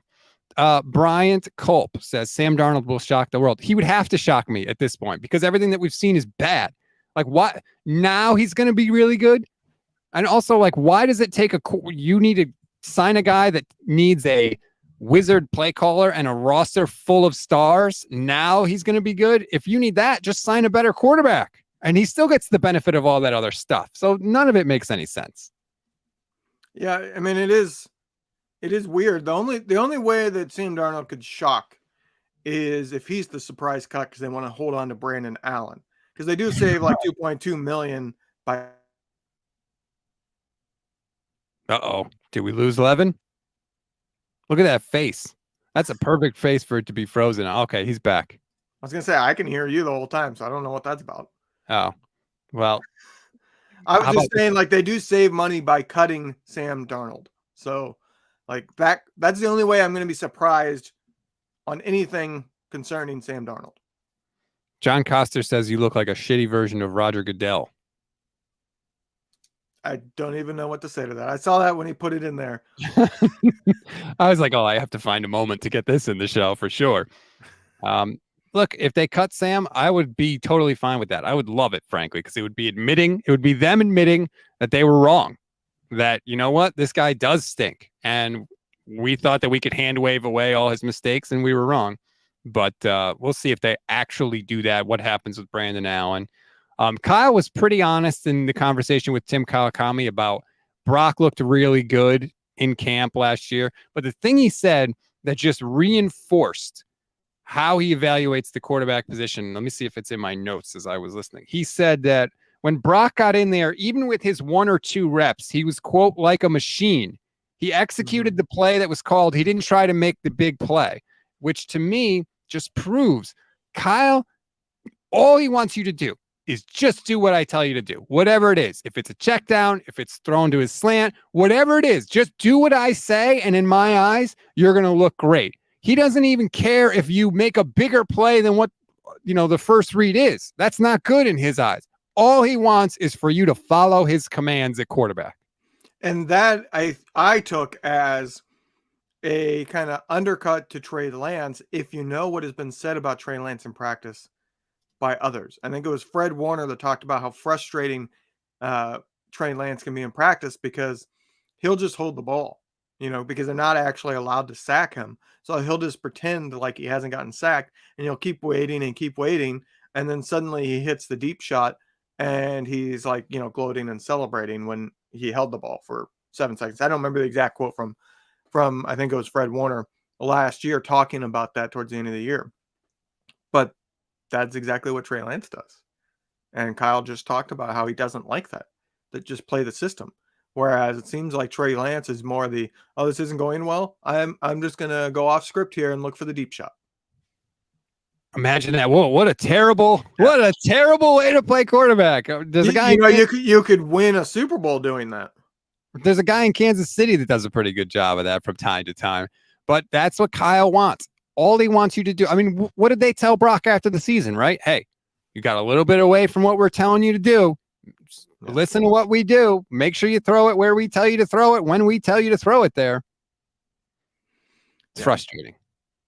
Bryant Culp says Sam Darnold will shock the world. He would have to shock me at this point because everything that we've seen is bad. Like, what? Now he's going to be really good? And also, like, why does it take you need to sign a guy that needs a wizard play caller and a roster full of stars? Now he's going to be good. If you need that, just sign a better quarterback. And he still gets the benefit of all that other stuff. So none of it makes any sense. Yeah, I mean, it is weird. The only way that Sam Darnold could shock is if he's the surprise cut because they want to hold on to Brandon Allen. Because they do save like $2.2 million by. Uh-oh. Did we lose Levin? Look at that face. That's a perfect face for it to be frozen. Okay, he's back. I was gonna say I can hear you the whole time, so I don't know what that's about. Oh, well. I was just saying, like, they do save money by cutting Sam Darnold. So, like, that's the only way I'm going to be surprised on anything concerning Sam Darnold. John Coster says you look like a shitty version of Roger Goodell. I don't even know what to say to that. I saw that when he put it in there. I was like, oh, I have to find a moment to get this in the show for sure. Look, if they cut Sam, I would be totally fine with that. I would love it, frankly, because it would be them admitting that they were wrong. That, you know what, this guy does stink. And we thought that we could hand wave away all his mistakes, and we were wrong. But we'll see if they actually do that, what happens with Brandon Allen. Kyle was pretty honest in the conversation with Tim Kawakami about Brock looked really good in camp last year. But the thing he said that just reinforced how he evaluates the quarterback position. Let me see if it's in my notes as I was listening. He said that when Brock got in there, even with his 1 or 2 reps, he was, quote, like a machine. He executed the play that was called. He didn't try to make the big play, which to me just proves Kyle, all he wants you to do is just do what I tell you to do, whatever it is. If it's a check down, if it's thrown to his slant, whatever it is, just do what I say. And in my eyes, you're going to look great. He doesn't even care if you make a bigger play than what, the first read is. That's not good in his eyes. All he wants is for you to follow his commands at quarterback. And that I took as a kind of undercut to Trey Lance. If you know what has been said about Trey Lance in practice by others, I think it was Fred Warner that talked about how frustrating Trey Lance can be in practice because he'll just hold the ball, because they're not actually allowed to sack him. So he'll just pretend like he hasn't gotten sacked, and he'll keep waiting and keep waiting. And then suddenly he hits the deep shot and he's like, gloating and celebrating when he held the ball for 7 seconds. I don't remember the exact quote from I think it was Fred Warner last year talking about that towards the end of the year. But that's exactly what Trey Lance does. And Kyle just talked about how he doesn't like that just play the system. Whereas it seems like Trey Lance is more this isn't going well. I'm just going to go off script here and look for the deep shot. Imagine that. Whoa, what a terrible way to play quarterback. There's a guy you could win a Super Bowl doing that. There's a guy in Kansas City that does a pretty good job of that from time to time. But that's what Kyle wants. All he wants you to do. I mean, what did they tell Brock after the season, right? Hey, you got a little bit away from what we're telling you to do. Listen to what we do. Make sure you throw it where we tell you to throw it, when we tell you to throw it there. It's frustrating.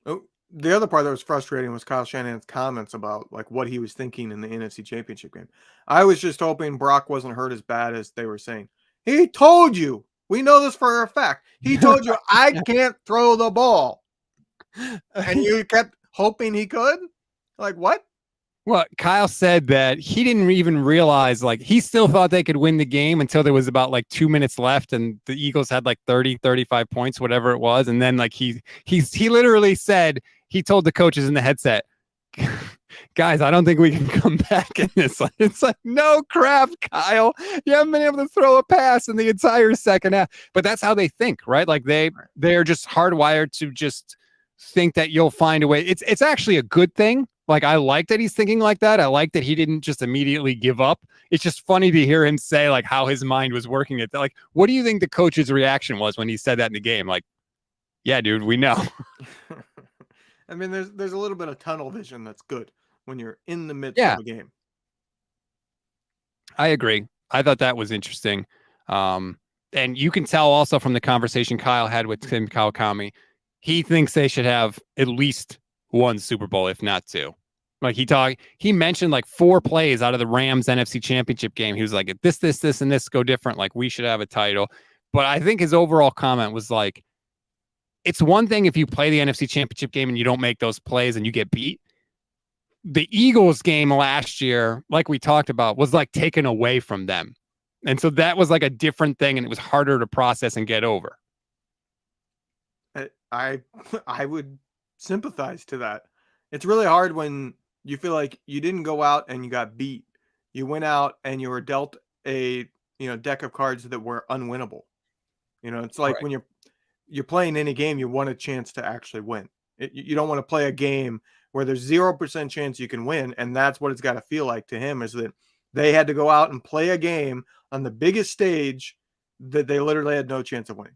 Oh, the other part that was frustrating was Kyle Shanahan's comments about like what he was thinking in the NFC Championship game. I was just hoping Brock wasn't hurt as bad as they were saying. He told you. We know this for a fact. He told you, I can't throw the ball. And you kept hoping he could? Like, what? Well, Kyle said that he didn't even realize, like, he still thought they could win the game until there was about like 2 minutes left and the Eagles had like 30, 35 points, whatever it was. And then like he literally said, he told the coaches in the headset, guys, I don't think we can come back in this. It's like, no crap, Kyle. You haven't been able to throw a pass in the entire second half. But that's how they think, right? Like they're just hardwired to just think that you'll find a way. It's actually a good thing. Like, I like that he's thinking like that. I like that he didn't just immediately give up. It's just funny to hear him say like how his mind was working at that. Like, what do you think the coach's reaction was when he said that in the game? Like, yeah, dude, we know. I mean, there's a little bit of tunnel vision that's good when you're in the midst of a game. I agree. I thought that was interesting. And you can tell also from the conversation Kyle had with Tim Kawakami, he thinks they should have at least one Super Bowl, if not two. Like he mentioned like 4 plays out of the Rams NFC Championship game. He was like, if this, and this go different, like we should have a title. But I think his overall comment was like, it's one thing if you play the NFC Championship game and you don't make those plays and you get beat. The Eagles game last year, like we talked about, was like taken away from them. And so that was like a different thing, and it was harder to process and get over. I would sympathize to that. It's really hard when you feel like you didn't go out and you got beat. You went out and you were dealt a deck of cards that were unwinnable. It's like Right. when you're playing any game, you want a chance to actually win. You don't want to play a game where there's 0% chance you can win, and that's what it's got to feel like to him, is that they had to go out and play a game on the biggest stage that they literally had no chance of winning.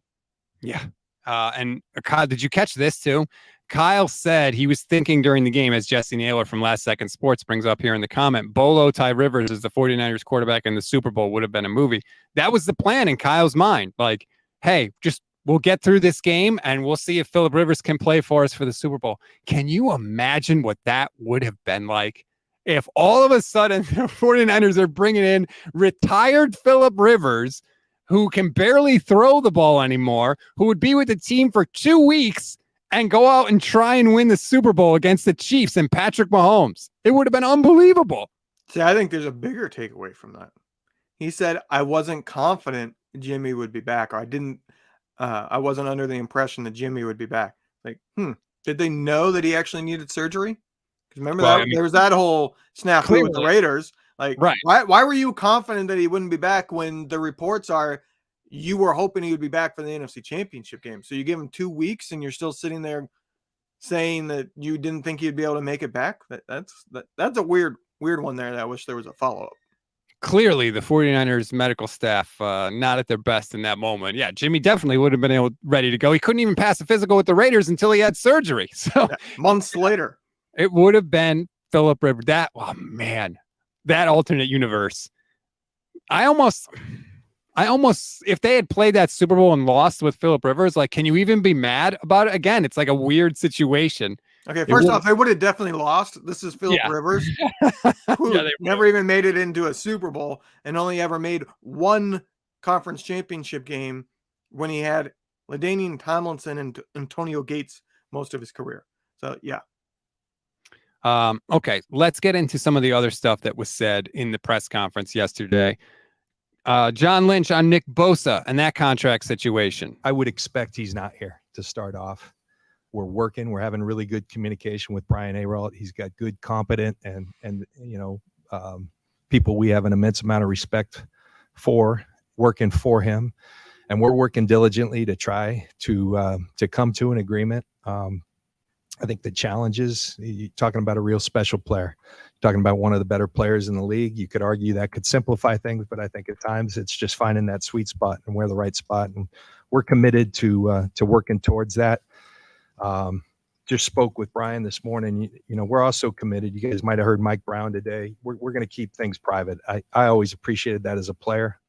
Yeah. And Kyle, did you catch this too? Kyle said he was thinking during the game, as Jesse Naylor from Last Second Sports brings up here in the comment, Bolo Ty Rivers as the 49ers quarterback in the Super Bowl would have been a movie. That was the plan in Kyle's mind. Like, hey, we'll get through this game and we'll see if Phillip Rivers can play for us for the Super Bowl. Can you imagine what that would have been like if all of a sudden the 49ers are bringing in retired Phillip Rivers, who can barely throw the ball anymore, who would be with the team for 2 weeks and go out and try and win the Super Bowl against the Chiefs and Patrick Mahomes? It would have been unbelievable. See, I think there's a bigger takeaway from that. He said, I wasn't confident Jimmy would be back, or I wasn't under the impression that Jimmy would be back. Like, did they know that he actually needed surgery? Because remember there was that whole snafu with the Raiders. Like, right. Why were you confident that he wouldn't be back when the reports are you were hoping he would be back for the NFC Championship game? So you give him 2 weeks and you're still sitting there saying that you didn't think he'd be able to make it back? That's a weird one there that I wish there was a follow-up. Clearly, the 49ers medical staff not at their best in that moment. Yeah, Jimmy definitely would have been ready to go. He couldn't even pass a physical with the Raiders until he had surgery. So months later. It would have been Phillip Rivers. That alternate universe. I almost, if they had played that Super Bowl and lost with Phillip Rivers, like, can you even be mad about it? Again, it's like a weird situation. Okay, first off, they would have definitely lost. This is Phillip Rivers, who never even made it into a Super Bowl and only ever made one conference championship game when he had LaDainian Tomlinson and Antonio Gates most of his career. So, yeah. Okay, let's get into some of the other stuff that was said in the press conference yesterday. John Lynch on Nick Bosa and that contract situation. I would expect he's not here to start off. We're having really good communication with Brian Ayrault. He's got good, competent, and people we have an immense amount of respect for working for him, and we're working diligently to try to come to an agreement. I think the challenge is you're talking about a real special player, talking about one of the better players in the league. You could argue that could simplify things, but I think at times it's just finding that sweet spot and where the right spot. And we're committed to working towards that. Just spoke with Brian this morning. We're also committed. You guys might have heard Mike Brown today. We're going to keep things private. I always appreciated that as a player.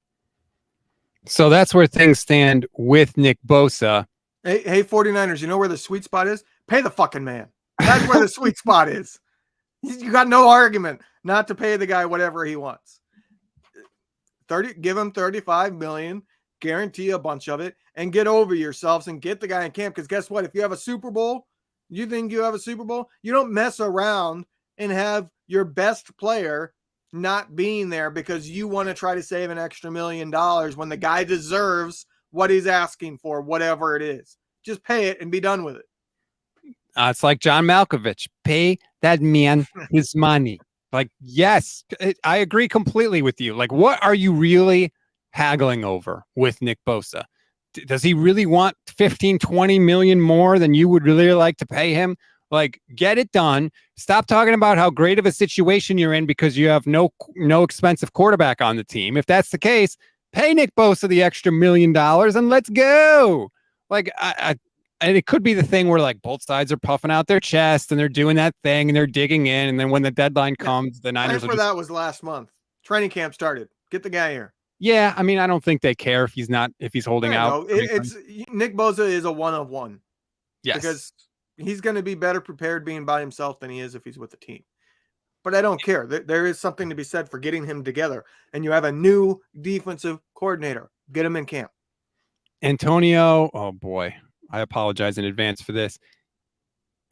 So that's where things stand with Nick Bosa. Hey, 49ers, you know where the sweet spot is? Pay the fucking man. That's where the sweet spot is. You got no argument not to pay the guy whatever he wants. Give him $35 million, guarantee a bunch of it, and get over yourselves and get the guy in camp. Because guess what? If you have a Super Bowl, you think you have a Super Bowl, you don't mess around and have your best player not being there because you want to try to save an extra $1 million when the guy deserves what he's asking for, whatever it is. Just pay it and be done with it. It's like John Malkovich. Pay that man his money. Like, yes, I agree completely with you. Like, what are you really haggling over with Nick Bosa? Does he really want 15, 20 million more than you would really like to pay him? Like, get it done. Stop talking about how great of a situation you're in because you have no expensive quarterback on the team. If that's the case, pay Nick Bosa the extra $1 million and let's go. Like, and it could be the thing where like both sides are puffing out their chest and they're doing that thing and they're digging in. And then when the deadline comes, the Niners that was last month. Training camp started. Get the guy here. Yeah, I mean, I don't think they care if he's holding Yeah, out. no, it's Nick Bosa is a one of one. Yes. Because he's going to be better prepared being by himself than he is if he's with the team. But I don't care. There is something to be said for getting him together. And you have a new defensive coordinator. Get him in camp. Antonio, oh boy, I apologize in advance for this.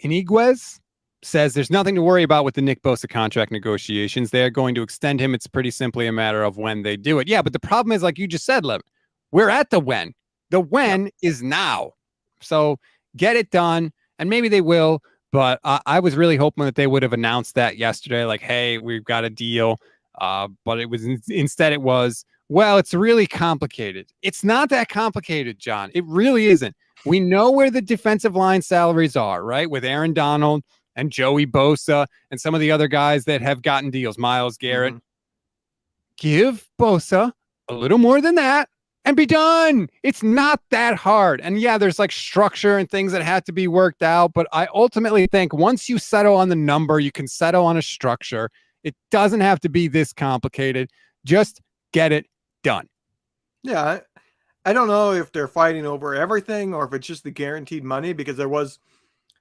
Iniguez says there's nothing to worry about with the Nick Bosa contract negotiations. They're going to extend him. It's pretty simply a matter of when they do it. Yeah, but the problem is, like you just said, Levin, we're at the when. The when is now. So get it done, and maybe they will. But I was really hoping that they would have announced that yesterday, like, hey, we've got a deal. But it was instead it was, well, it's really complicated. It's not that complicated, John. It really isn't. We know where the defensive line salaries are, right? With Aaron Donald and Joey Bosa and some of the other guys that have gotten deals, Myles Garrett. Give Bosa a little more than that and be done. It's not that hard. And yeah, there's like structure and things that have to be worked out. But I ultimately think once you settle on the number, you can settle on a structure. It doesn't have to be this complicated. Just get it done. Yeah. I don't know if they're fighting over everything or if it's just the guaranteed money, because there was,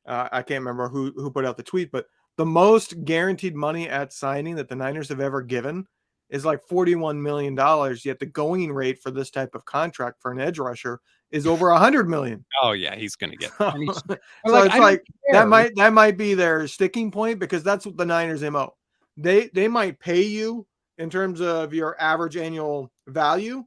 I can't remember who put out the tweet, but the most guaranteed money at signing that the Niners have ever given is like $41 million. Yet the going rate for this type of contract for an edge rusher is over $100 million. Oh yeah, he's gonna get. So it's like that might be their sticking point, because that's what the Niners MO. They might pay you in terms of your average annual value,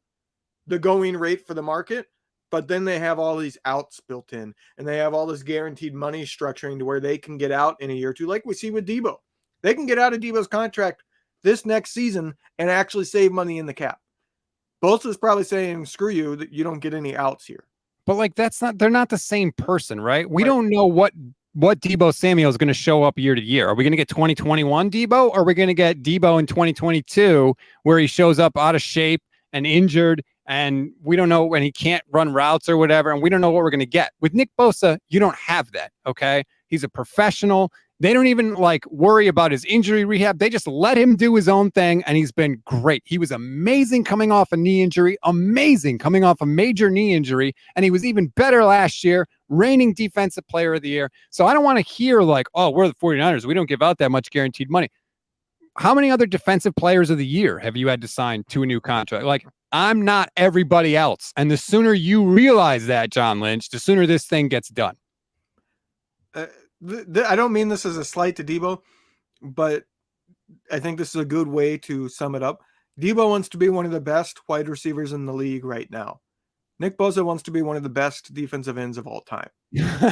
the going rate for the market, but then they have all these outs built in, and they have all this guaranteed money structuring to where they can get out in a year or two, like we see with Debo. They can get out of Debo's contract this next season and actually save money in the cap. Bosa's probably saying, screw you, that you don't get any outs here. But like, they're not the same person, right? We don't know what Debo Samuel is going to show up year to year. Are we going to get 2021 Debo, or are we going to get Debo in 2022 where he shows up out of shape and injured, and we don't know when he can't run routes or whatever, and we don't know what we're going to get. With Nick Bosa, you don't have that, okay? He's a professional. They don't even like worry about his injury rehab. They just let him do his own thing, and he's been great. He was amazing coming off a knee injury, amazing coming off a major knee injury, and he was even better last year, reigning defensive player of the year. So I don't want to hear like, oh, we're the 49ers. We don't give out that much guaranteed money. How many other defensive players of the year have you had to sign to a new contract? Like, I'm not everybody else. And the sooner you realize that, John Lynch, the sooner this thing gets done. I don't mean this as a slight to Debo, but I think this is a good way to sum it up. Debo wants to be one of the best wide receivers in the league right now. Nick Bosa wants to be one of the best defensive ends of all time.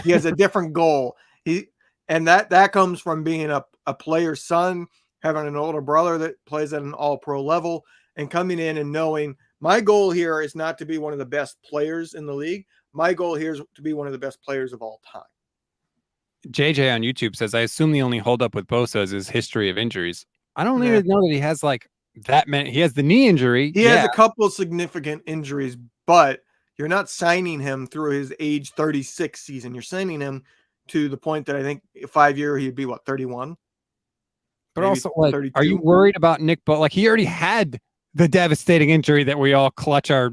He has a different goal. And that comes from being a player's son, having an older brother that plays at an all-pro level, and coming in and knowing my goal here is not to be one of the best players in the league. My goal here is to be one of the best players of all time. JJ on YouTube says, I assume the only holdup with Bosa is his history of injuries. I don't even know that he has like that many. He has the knee injury. He has a couple of significant injuries, but you're not signing him through his age 36 season. You're signing him to the point that I think 5 year he'd be 31. But maybe also, like, 32. Are you worried about Nick Bosa? Like, he already had the devastating injury that we all clutch our,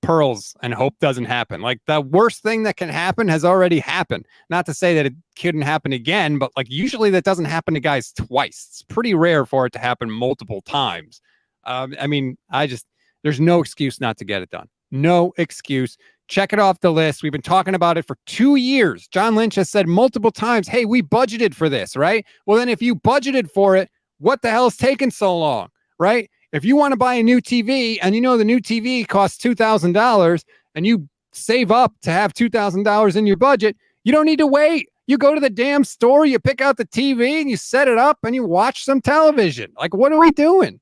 pearls and hope doesn't happen. Like, the worst thing that can happen has already happened. Not to say that it couldn't happen again, but like, usually that doesn't happen to guys twice. It's pretty rare for it to happen multiple times. There's no excuse not to get it done. No excuse. Check it off the list. We've been talking about it for 2 years. John Lynch has said multiple times, hey, we budgeted for this, right? Well, then if you budgeted for it, what the hell is taking so long, right? If you want to buy a new TV and the new TV costs $2,000 and you save up to have $2,000 in your budget, you don't need to wait. You go to the damn store, you pick out the TV and you set it up and you watch some television. Like, what are we doing?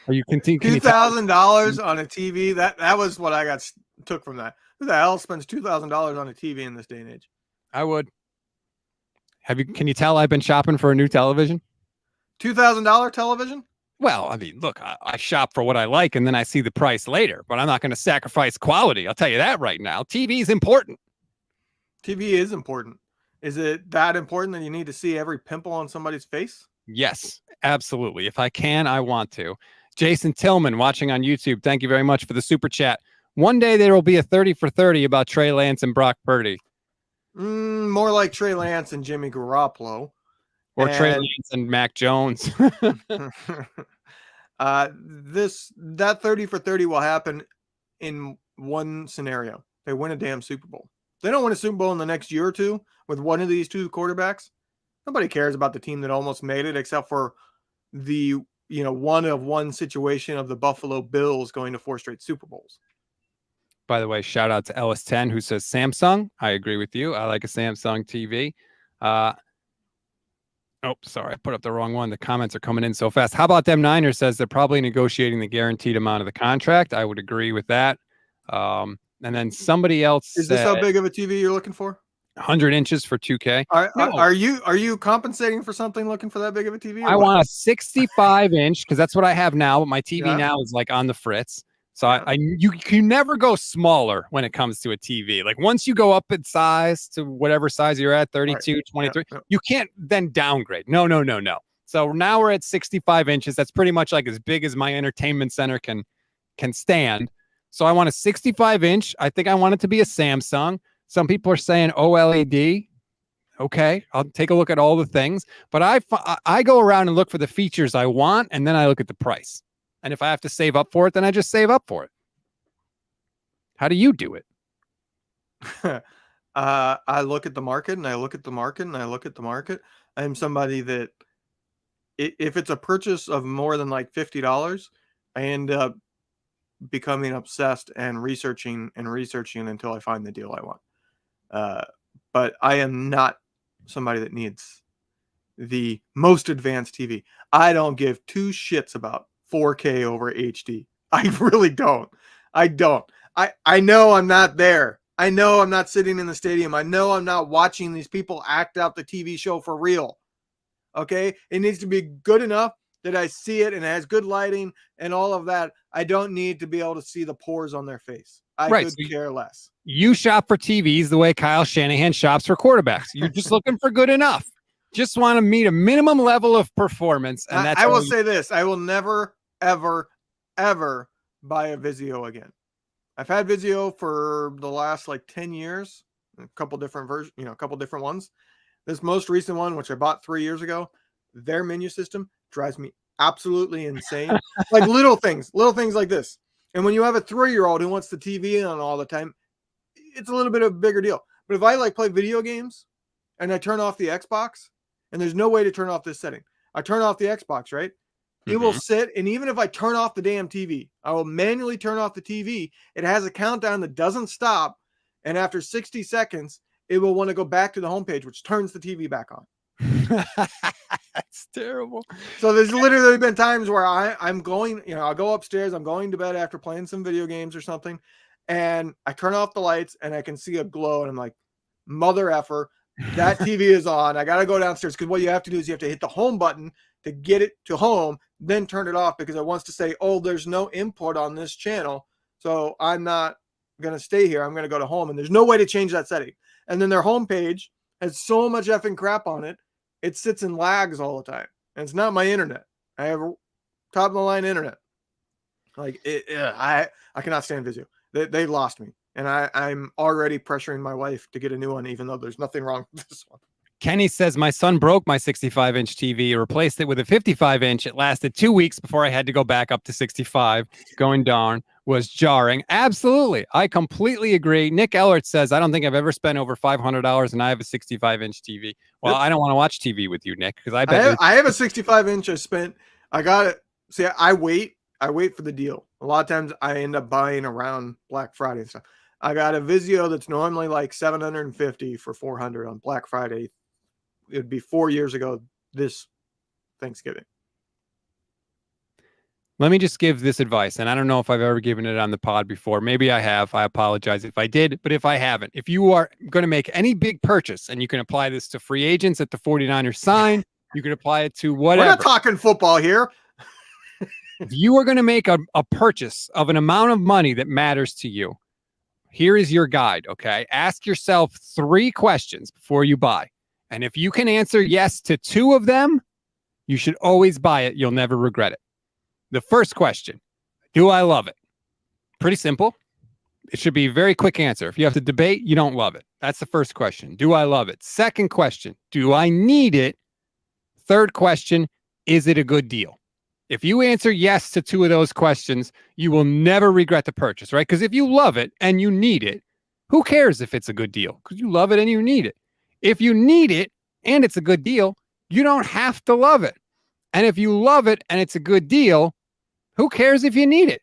Are you continuing? $2,000 on a TV? That was what I took from that. Who the hell spends $2,000 on a TV in this day and age? I would. Can you tell I've been shopping for a new television? $2,000 television? Well, I mean, look, I shop for what I like and then I see the price later, but I'm not going to sacrifice quality. I'll tell you that right now. TV is important. TV is important. Is it that important that you need to see every pimple on somebody's face? Yes, absolutely. If I can, I want to. Jason Tillman watching on YouTube. Thank you very much for the super chat. One day there will be a 30 for 30 about Trey Lance and Brock Purdy. More like Trey Lance and Jimmy Garoppolo. Or Trey Lance and Mac Jones. That 30 for 30 will happen in one scenario. They win a damn Super Bowl. They don't win a Super Bowl in the next year or two with one of these two quarterbacks. Nobody cares about the team that almost made it, except for the one of one situation of the Buffalo Bills going to 4 straight Super Bowls. By the way, shout out to Ellis10 who says Samsung. I agree with you. I like a Samsung TV. Oh, sorry, I put up the wrong one. The comments are coming in so fast. How about them Niners says they're probably negotiating the guaranteed amount of the contract. I would agree with that. And then somebody else is this how big of a TV you're looking for? 100 inches for 2K. Are you compensating for something looking for that big of a TV? I want a 65 inch because that's what I have now. But my TV now is like on the fritz. So you can never go smaller when it comes to a TV. Like once you go up in size to whatever size you're at, 32, 23, you can't then downgrade. No. So now we're at 65 inches. That's pretty much like as big as my entertainment center can stand. So I want a 65 inch. I think I want it to be a Samsung. Some people are saying OLED. Okay, I'll take a look at all the things. But I go around and look for the features I want, and then I look at the price. And if I have to save up for it, then I just save up for it. How do you do it? I look at the market and I look at the market and I look at the market. I'm somebody that if it's a purchase of more than like $50, I end up becoming obsessed and researching until I find the deal I want. But I am not somebody that needs the most advanced TV. I don't give two shits about 4K over HD. I really don't. I know I'm not there. I know I'm not sitting in the stadium. I know I'm not watching these people act out the TV show for real. Okay? It needs to be good enough that I see it and it has good lighting and all of that. I don't need to be able to see the pores on their face. I could care less. You shop for TVs the way Kyle Shanahan shops for quarterbacks. You're just looking for good enough. Just want to meet a minimum level of performance. And that's I will say this. I will never, ever, ever buy a Vizio again. I've had Vizio for the last like 10 years, a couple different versions, a couple different ones. This most recent one, which I bought 3 years ago, their menu system drives me absolutely insane. Like little things like this. And when you have a 3-year-old who wants the TV on all the time, it's a little bit of a bigger deal. But if I like play video games and I turn off the Xbox, and there's no way to turn off this setting, I turn off the Xbox, right? It will sit, and even if I turn off the damn TV, I will manually turn off the TV. It has a countdown that doesn't stop, and after 60 seconds, it will want to go back to the homepage, which turns the TV back on. That's terrible. So there's literally been times where I'm going, I'll go upstairs, I'm going to bed after playing some video games or something, and I turn off the lights, and I can see a glow, and I'm like, mother effer, that TV is on. I got to go downstairs, because what you have to do is you have to hit the home button to get it to home, then turn it off, because it wants to say, oh, there's no input on this channel, so I'm not going to stay here. I'm going to go to home, and there's no way to change that setting. And then their homepage has so much effing crap on it, it sits and lags all the time. And it's not my internet. I have top of the line internet. Like I cannot stand Vizio. They lost me, and I'm already pressuring my wife to get a new one, even though there's nothing wrong with this one. Kenny says, my son broke my 65-inch TV, replaced it with a 55-inch. It lasted 2 weeks before I had to go back up to 65. Going darn was jarring. Absolutely. I completely agree. Nick Ellert says, I don't think I've ever spent over $500 and I have a 65-inch TV. Well, yep. I don't want to watch TV with you, Nick, because I have a 65-inch. I got it. See, I wait for the deal. A lot of times I end up buying around Black Friday and stuff. I got a Vizio that's normally like $750 for $400 on Black Friday. It would be 4 years ago this Thanksgiving. Let me just give this advice, and I don't know if I've ever given it on the pod before. Maybe I have. I apologize if I did, but if I haven't, if you are going to make any big purchase, and you can apply this to free agents at the 49ers sign, you can apply it to whatever. We're not talking football here. If you are going to make a purchase of an amount of money that matters to you, here is your guide, okay? Ask yourself 3 questions before you buy. And if you can answer yes to 2 of them, You should always buy it. You'll never regret it. The first question, do I love it? Pretty simple. It should be a very quick answer. If you have to debate, you don't love it. That's the first question. Do I love it? Second question, do I need it? Third question, is it a good deal? If you answer yes to two of those questions, you will never regret the purchase, right? Because if you love it and you need it, who cares if it's a good deal? Because you love it and you need it. If you need it and it's a good deal, you don't have to love it. And if you love it and it's a good deal, who cares if you need it?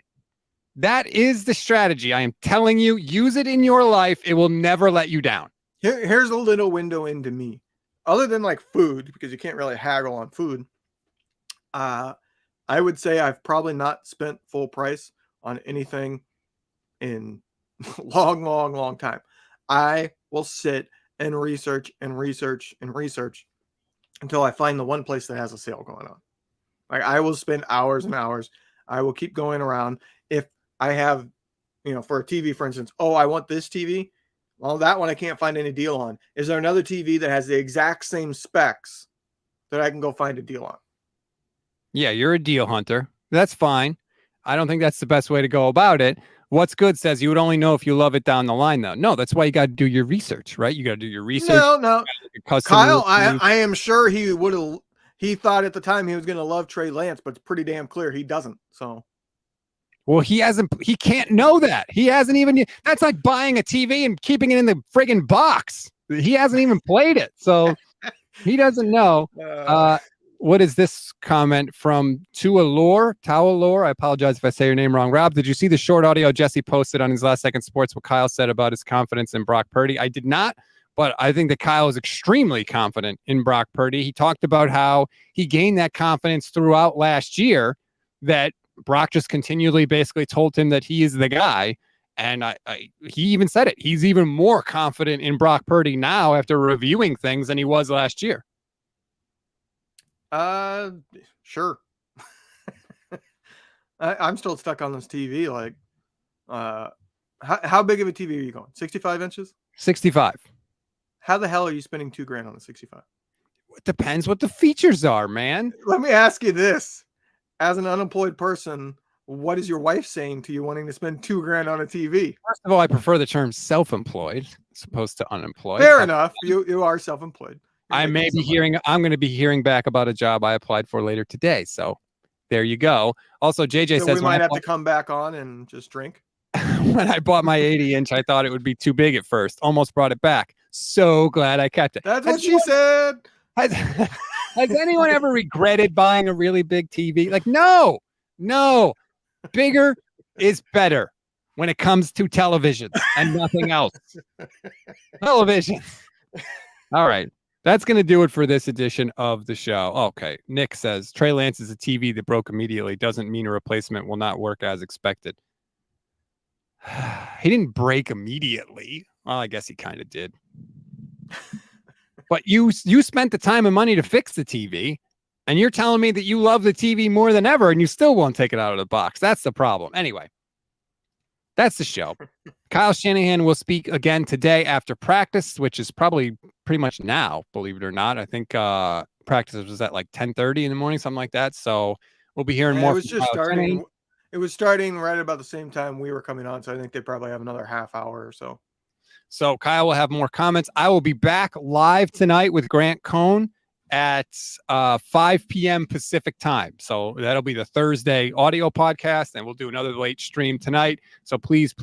That is the strategy. I am telling you, use it in your life. It will never let you down. Here's a little window into me. Other than like food, because you can't really haggle on food, I would say I've probably not spent full price on anything in long time. I will sit and research until I find the one place that has a sale going on. Like I will spend hours and hours. I will keep going around. If I have, for a TV, for instance, I want this TV. Well, that one I can't find any deal on. Is there another TV that has the exact same specs that I can go find a deal on? Yeah, you're a deal hunter. That's fine. I don't think that's the best way to go about it. What's Good says you would only know if you love it down the line, though. No, that's why you got to do your research, right? You got to do your research. No. Kyle, I am sure he would have. He thought at the time he was going to love Trey Lance, but it's pretty damn clear he doesn't. So, well, he can't know that. He hasn't even. That's like buying a TV and keeping it in the friggin' box. He hasn't even played it, so he doesn't know. What is this comment from Tawalore? I apologize if I say your name wrong. Rob, did you see the short audio Jesse posted on his Last Second Sports what Kyle said about his confidence in Brock Purdy? I did not, but I think that Kyle is extremely confident in Brock Purdy. He talked about how he gained that confidence throughout last year, that Brock just continually basically told him that he is the guy. And he even said it. He's even more confident in Brock Purdy now after reviewing things than he was last year. Sure. I'm still stuck on this TV. Like, how big of a TV are you going? 65 inches? 65. How the hell are you spending $2,000 on a 65? It depends what the features are, man. Let me ask you this. As an unemployed person, what is your wife saying to you wanting to spend $2,000 on a TV? First of all, I prefer the term self-employed as opposed to unemployed. Fair enough. You are self-employed. I'm going to be hearing back about a job I applied for later today. So there you go. Also, JJ so says we might have to come back on and just drink. When I bought my 80-inch, I thought it would be too big at first. Almost brought it back. So glad I kept it. That's what she said. Has anyone ever regretted buying a really big TV? Like, no. Bigger is better when it comes to televisions and nothing else. Television. All right. That's going to do it for this edition of the show. Okay. Nick says, Trey Lance is a TV that broke immediately. Doesn't mean a replacement will not work as expected. He didn't break immediately. Well, I guess he kind of did. But you spent the time and money to fix the TV, and you're telling me that you love the TV more than ever, and you still won't take it out of the box. That's the problem. Anyway, that's the show. Kyle Shanahan will speak again today after practice, which is probably pretty much now, believe it or not. I think practice was at like 10:30 in the morning, something like that. So we'll be hearing more. It was just starting. It was starting right about the same time we were coming on, so I think they probably have another half hour or so. So Kyle will have more comments. I will be back live tonight with Grant Cohn at 5 p.m. Pacific time. So that'll be the Thursday audio podcast, and we'll do another late stream tonight. So please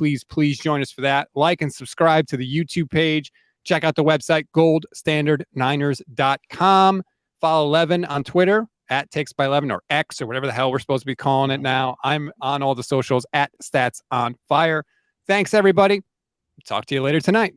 join us for that. Like and subscribe to the YouTube page. Check out the website, goldstandardniners.com. Follow Levin on Twitter at Takes by Levin, or X, or whatever the hell we're supposed to be calling it now. I'm on all the socials at Stats on Fire. Thanks, everybody. Talk to you later tonight.